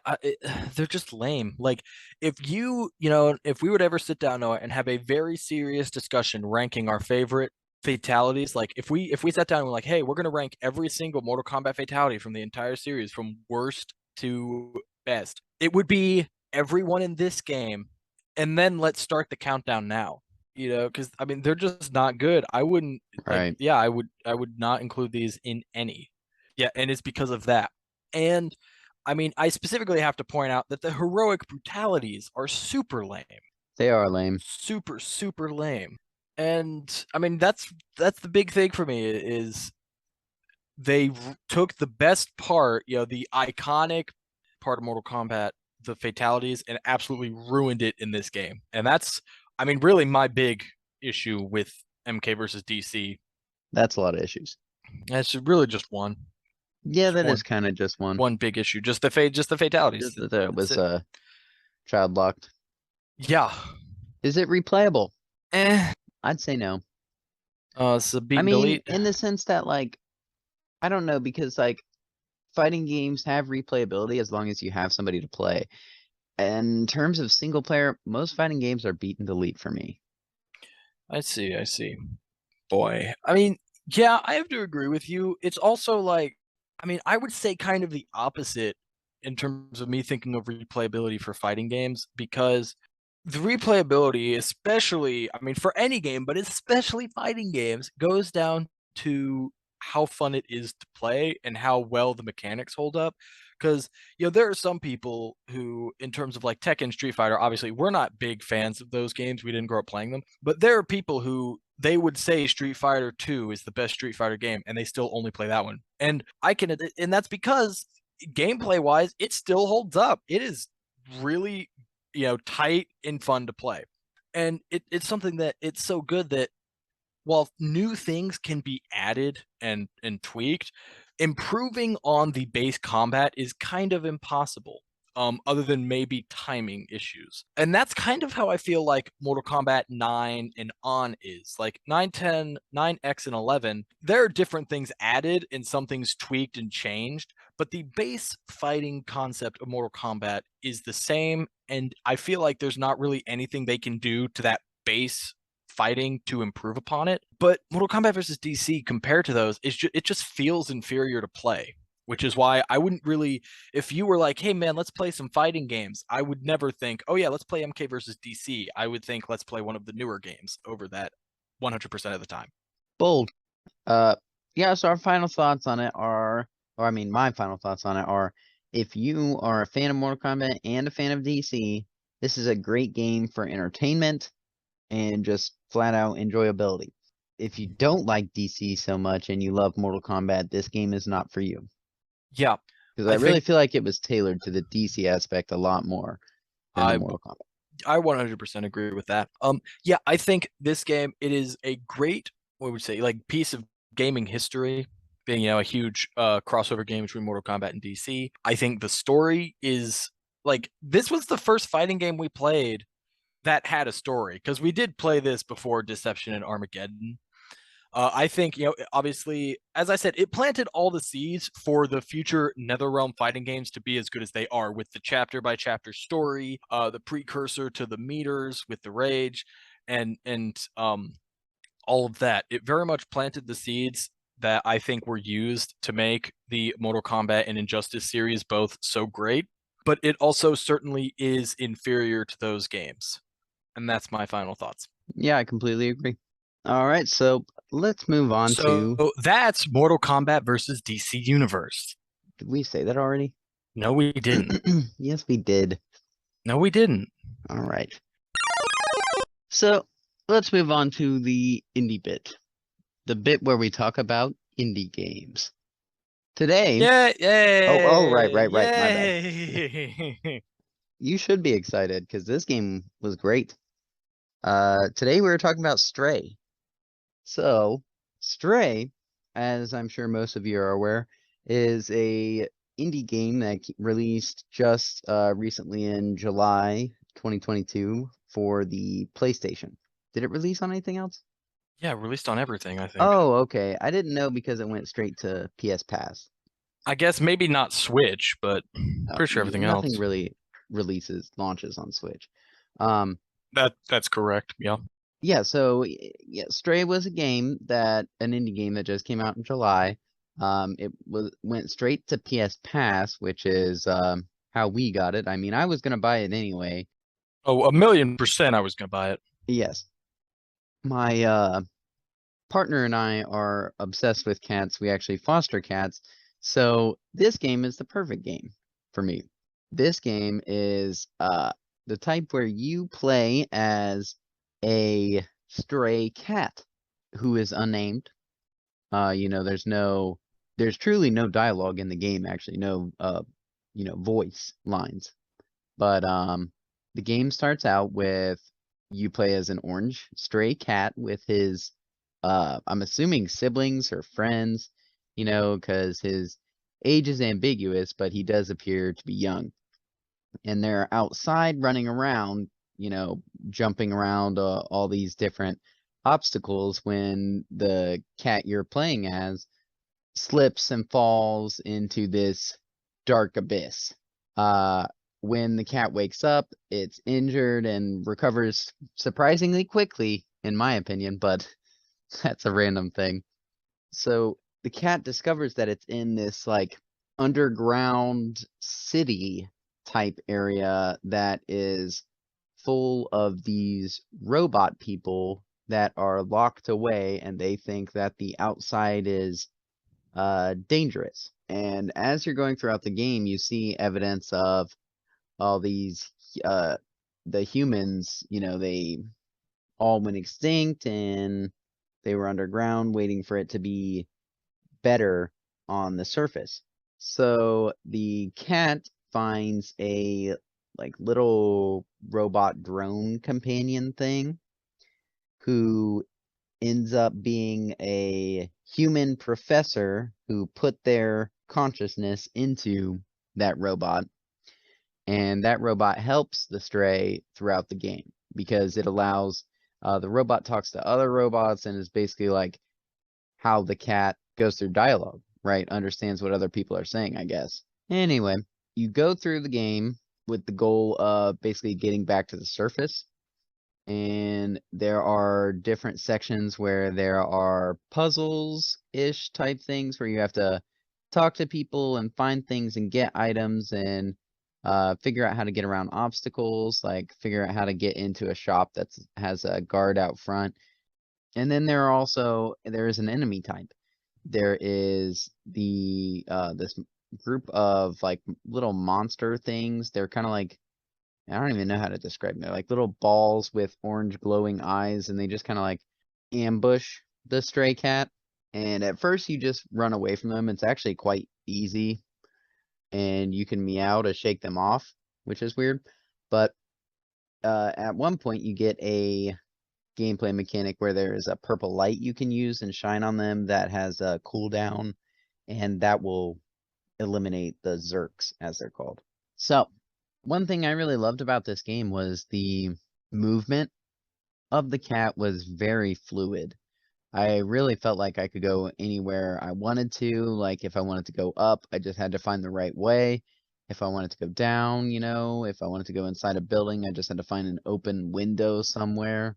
they're just lame. Like if we would ever sit down Noah and have a very serious discussion ranking our favorite fatalities, like if we sat down and we're like, hey, we're gonna rank every single Mortal Kombat fatality from the entire series from worst to best, it would be everyone in this game, and then let's start the countdown now. Because I mean they're just not good. I wouldn't like, Right. yeah, I would not include these in any. Yeah, and it's because of that. And I mean, I specifically have to point out that the heroic brutalities are super lame. They are lame. Super, super lame. And I mean, that's the big thing for me is they took the best part, the iconic part of Mortal Kombat, the fatalities, and absolutely ruined it in this game. And that's, I mean, really my big issue with MK versus DC. That's a lot of issues. It's really just one. Yeah, Just that is one kind of just one. one big issue. Just the fatalities. Just that it That's was it. child locked. Yeah. Is it replayable? Eh. I'd say no. It's a beat I and mean, delete. in the sense that like I don't know because like fighting games have replayability as long as you have somebody to play. And in terms of single player, most fighting games are beat and delete for me. I see, I see. Boy. I mean, yeah, I have to agree with you. It's also like, I mean, I would say kind of the opposite in terms of me thinking of replayability for fighting games because the replayability, especially, I mean, for any game, but especially fighting games, goes down to how fun it is to play and how well the mechanics hold up. Because, there are some people who, in terms of like Tekken Street Fighter, obviously, we're not big fans of those games. We didn't grow up playing them. But there are people who they would say Street Fighter 2 is the best Street Fighter game, and they still only play that one. And that's because gameplay wise, it still holds up. It is really tight and fun to play. And it's something that it's so good that while new things can be added and tweaked, improving on the base combat is kind of impossible. Other than maybe timing issues. And that's kind of how I feel like Mortal Kombat 9 and on is. Like 9, 10, 9X, and 11, there are different things added and some things tweaked and changed, but the base fighting concept of Mortal Kombat is the same. And I feel like there's not really anything they can do to that base fighting to improve upon it. But Mortal Kombat versus DC compared to those, it just feels inferior to play. Which is why I wouldn't really, if you were like, hey man, let's play some fighting games, I would never think, oh yeah, let's play MK versus DC. I would think, let's play one of the newer games over that 100% of the time. Bold. Uh, yeah, so our final thoughts on it are, or I mean, my final thoughts on it are, if you are a fan of Mortal Kombat and a fan of DC, this is a great game for entertainment and just flat out enjoyability. If you don't like DC so much and you love Mortal Kombat, this game is not for you. Yeah, Because I I really think feel like it was tailored to the DC aspect a lot more than the I Mortal Kombat. I 100% agree with that. Yeah, I think this game it is a great, what would you say, like piece of gaming history, being a huge crossover game between Mortal Kombat and DC. I think the story is like this was the first fighting game we played that had a story because we did play this before Deception and Armageddon. I think, obviously, as I said, it planted all the seeds for the future NetherRealm fighting games to be as good as they are with the chapter by chapter story, the precursor to the meters with the rage, and all of that. It very much planted the seeds that I think were used to make the Mortal Kombat and Injustice series both so great, but it also certainly is inferior to those games. And that's my final thoughts. Yeah, I completely agree. All right, so let's move on to. So that's Mortal Kombat versus DC Universe. Did we say that already? No, we didn't. Yes, we did. No, we didn't. All right. So let's move on to the indie bit, the bit where we talk about indie games. Today, Yeah, right, yay, my bad. yay. You should be excited because this game was great. Today we were talking about Stray. So, Stray, as I'm sure most of you are aware, is a indie game that released just recently in July 2022 for the PlayStation. Did it release on anything else? Yeah, released on everything, I think. Oh, okay. I didn't know because it went straight to PS Pass. I guess maybe not Switch, but pretty sure everything Nothing else. really launches on Switch. Um, That's correct. Yeah. yeah, so yeah, Stray was an indie game that just came out in July. It went straight to PS Pass, which is how we got it. I mean, I was gonna buy it anyway. Oh, 1,000,000% I was gonna buy it. Yes, my partner and I are obsessed with cats. We actually foster cats, so this game is the perfect game for me. This game is the type where you play as a stray cat who is unnamed. There's truly no dialogue in the game, actually, no voice lines. But the game starts out with you play as an orange stray cat with his I'm assuming siblings or friends, because his age is ambiguous, but he does appear to be young. And they're outside running around, jumping around all these different obstacles when the cat you're playing as slips and falls into this dark abyss. Uh, when the cat wakes up, it's injured and recovers surprisingly quickly, in my opinion, but that's a random thing. So the cat discovers that it's in this like underground city type area that is full of these robot people that are locked away, and they think that the outside is dangerous. And as you're going throughout the game, you see evidence of all these the humans, they all went extinct and they were underground waiting for it to be better on the surface. So the cat finds a like little robot drone companion thing who ends up being a human professor who put their consciousness into that robot, and that robot helps the stray throughout the game because it allows the robot talks to other robots and is basically like how the cat goes through dialogue, right? Understands what other people are saying, I guess. Anyway, you go through the game with the goal of basically getting back to the surface, and there are different sections where there are puzzles-ish type things where you have to talk to people and find things and get items and figure out how to get around obstacles, like figure out how to get into a shop that has a guard out front. And then there is an enemy type. There is this group of like little monster things. They're kind of like, I don't even know how to describe them. They're like little balls with orange glowing eyes, and they just kind of like ambush the stray cat. And at first you just run away from them. It's actually quite easy, and you can meow to shake them off, which is weird. But at one point you get a gameplay mechanic where there is a purple light you can use and shine on them that has a cooldown, and that will eliminate the Zerks, as they're called. So, one thing I really loved about this game was the movement of the cat was very fluid. I really felt like I could go anywhere I wanted to. Like, if I wanted to go up, I just had to find the right way. If I wanted to go down, if I wanted to go inside a building, I just had to find an open window somewhere.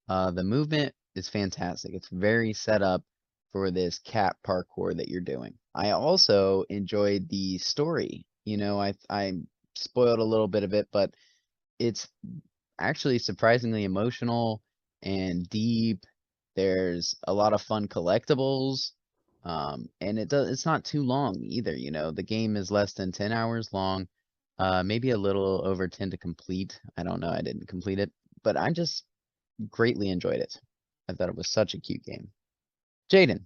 The movement is fantastic. It's very set up for this cat parkour that you're doing. I also enjoyed the story. I spoiled a little bit of it, but it's actually surprisingly emotional and deep. There's a lot of fun collectibles. And it's not too long either, The game is less than 10 hours long. Maybe a little over 10 to complete. I don't know. I didn't complete it, but I just greatly enjoyed it. I thought it was such a cute game. Jaden,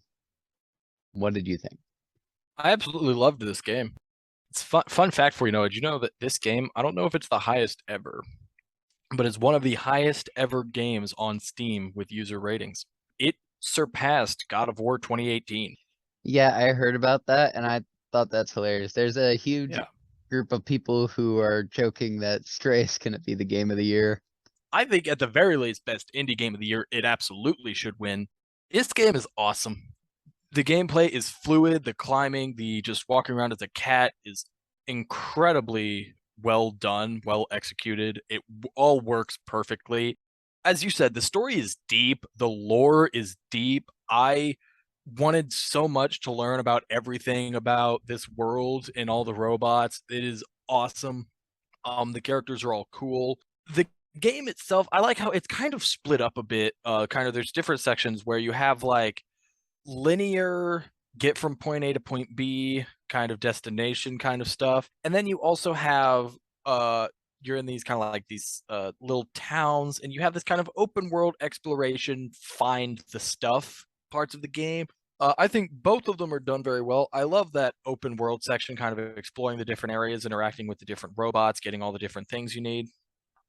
what did you think? I absolutely loved this game. It's fun fact for you, Noah. Did you know that this game, I don't know if it's the highest ever, but it's one of the highest ever games on Steam with user ratings. It surpassed God of War 2018. Yeah, I heard about that and I thought that's hilarious. There's a huge Yeah. group of people who are joking that Stray is going to be the game of the year. I think at the very least, best indie game of the year, it absolutely should win. This game is awesome. The gameplay is fluid. The climbing, the just walking around as a cat is incredibly well done, well executed. It all works perfectly. As you said, the story is deep. The lore is deep. I wanted so much to learn about everything about this world and all the robots. It is awesome. The characters are all cool. The game itself, I like how it's kind of split up a bit. Kind of there's different sections where you have like linear get from point A to point B kind of destination kind of stuff. And then you also have you're in these kind of like these little towns, and you have this kind of open world exploration, find the stuff parts of the game. I think both of them are done very well. I love that open world section, kind of exploring the different areas, interacting with the different robots, getting all the different things you need.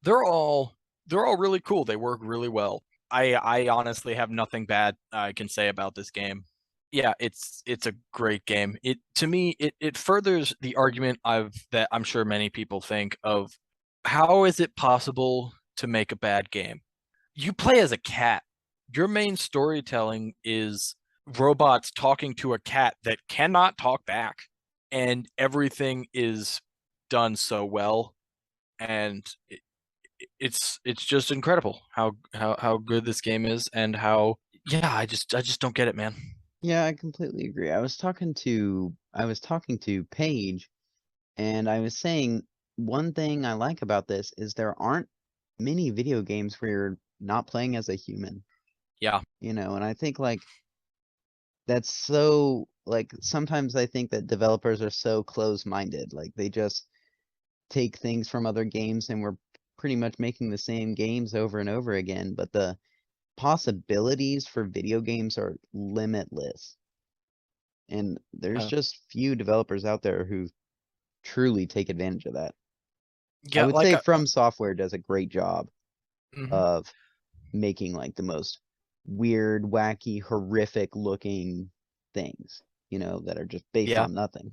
They're all they're all really cool. They work really well. I honestly have nothing bad I can say about this game. Yeah, it's a great game. It to me it furthers the argument I've that I'm sure many people think of how is it possible to make a bad game? You play as a cat. Your main storytelling is robots talking to a cat that cannot talk back, and everything is done so well, and it's just incredible how good this game is, and how yeah, I just don't get it, man. Yeah, I completely agree. I was talking to Paige, and I was saying one thing I like about this is there aren't many video games where you're not playing as a human, Yeah, and I think like that's so like sometimes I think that developers are so close-minded, like they just take things from other games and we're pretty much making the same games over and over again, but the possibilities for video games are limitless. And there's yeah, just few developers out there who truly take advantage of that. I yeah. would Like say From Software does a great job mhm. of making like the most weird, wacky, horrific looking things, that are just based Yeah, on nothing.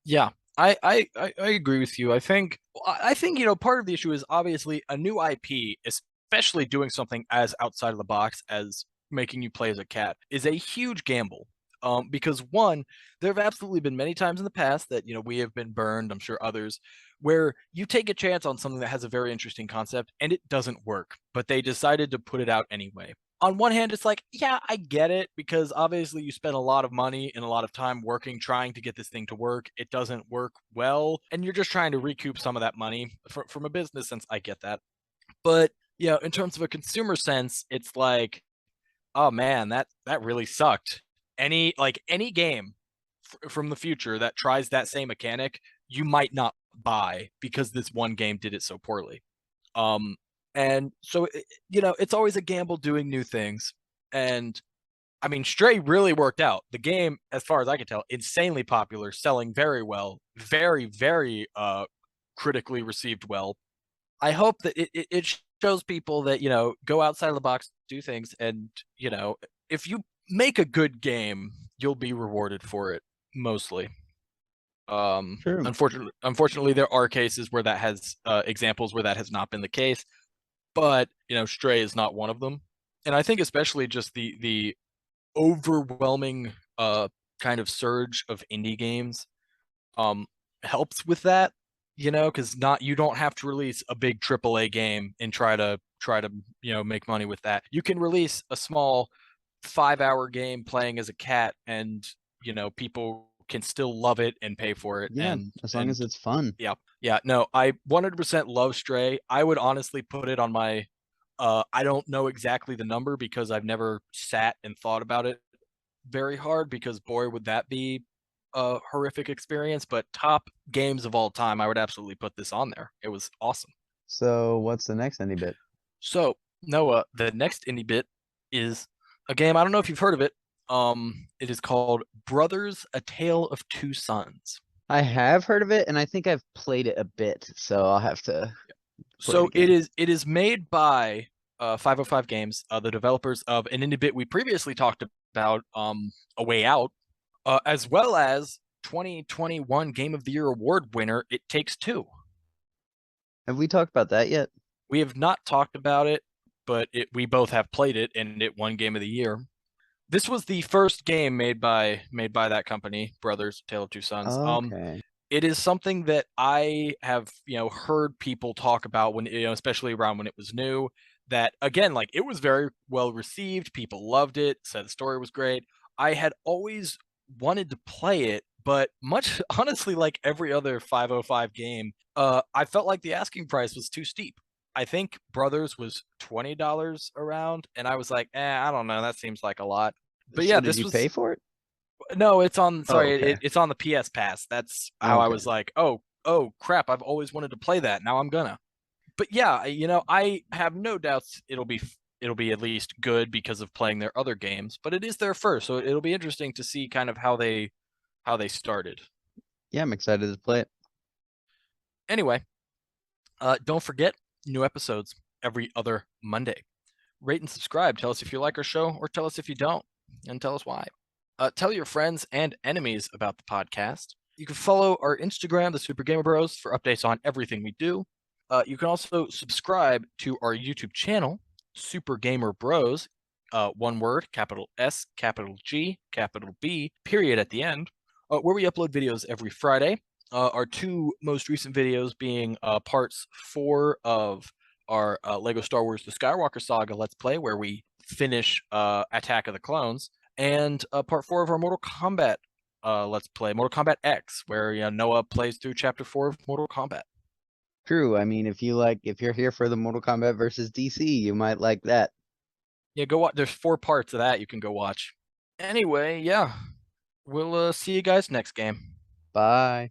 yeah. I agree with you. I think part of the issue is obviously a new IP, especially doing something as outside of the box as making you play as a cat, is a huge gamble. Because one, there have absolutely been many times in the past that we have been burned. I'm sure others, where you take a chance on something that has a very interesting concept and it doesn't work, but they decided to put it out anyway. On one hand, it's like, yeah, I get it because obviously you spend a lot of money and a lot of time working trying to get this thing to work. It doesn't work well, and you're just trying to recoup some of that money from a business sense. I get that. But, in terms of a consumer sense, it's like, oh man, that really sucked. Any game from the future that tries that same mechanic, you might not buy because this one game did it so poorly. Um, and so it's always a gamble doing new things. And I mean, Stray really worked out. The game, as far as I can tell, insanely popular, selling very well, very, very critically received well. I hope that it shows people that, go outside of the box, do things, and, if you make a good game, you'll be rewarded for it mostly. True. Unfortunately, there are cases where that has examples where that has not been the case, but Stray is not one of them. And I think especially just the overwhelming kind of surge of indie games um helps with that, because not you don't have to release a big AAA game and try to make money with that. You can release a small 5-hour game playing as a cat, and people can still love it and pay for it. Yeah, and as long as and it's fun. yeah, yeah, no, I 100% love Stray. I would honestly put it on my I don't know exactly the number because I've never sat and thought about it very hard, because boy would that be a horrific experience. But top games of all time, I would absolutely put this on there. It was awesome. So what's the next indie bit? So Noah, the next indie bit is a game. I don't know if you've heard of it. It is called Brothers: A Tale of Two Sons. I have heard of it, and I think I've played it a bit, so I'll have to play it So it again. is made by 505 Games, the developers of an indie bit we previously talked about, A Way Out, as well as 2021 Game of the Year award winner It Takes Two. Have we talked about that yet? We have not talked about it, but we both have played it, and it won Game of the Year. This was the first game made by that company, Brothers: Tale of Two Sons. Okay. It is something that I have heard people talk about when especially around when it was new. That again, like, it was very well received. People loved it. Said the story was great. I had always wanted to play it, but much honestly, like every other 505 game, I felt like the asking price was too steep. I think Brothers was $20 around, and I was like, I don't know, that seems like a lot. But So yeah, did this you pay was for it? no, it's on. Oh, Sorry, okay. it's on the PS Pass. That's how I Okay. was like, oh crap! I've always wanted to play that. Now I'm gonna. But yeah, I have no doubts it'll be at least good because of playing their other games. But it is their first, so it'll be interesting to see kind of how they started. Yeah, I'm excited to play it. Anyway, don't forget new episodes every other Monday. rate and subscribe. Tell us if you like our show or tell us if you don't, and tell us why. Tell your friends and enemies about the podcast. You can follow our Instagram, the Super Gamer Bros, for updates on everything we do. You can also subscribe to our YouTube channel, Super Gamer Bros, one word, capital S, capital G, capital B, period at the end, where we upload videos every Friday. Our two most recent videos being parts 4 of our Lego Star Wars The Skywalker Saga Let's Play, where we finish Attack of the Clones, and part 4 of our Mortal Kombat Let's Play, Mortal Kombat X, where Noah plays through Chapter 4 of Mortal Kombat. True. I mean, if you're here for the Mortal Kombat versus DC, you might like that. Yeah, go watch. There's 4 parts of that you can go watch. Anyway, yeah, we'll see you guys next game. Bye.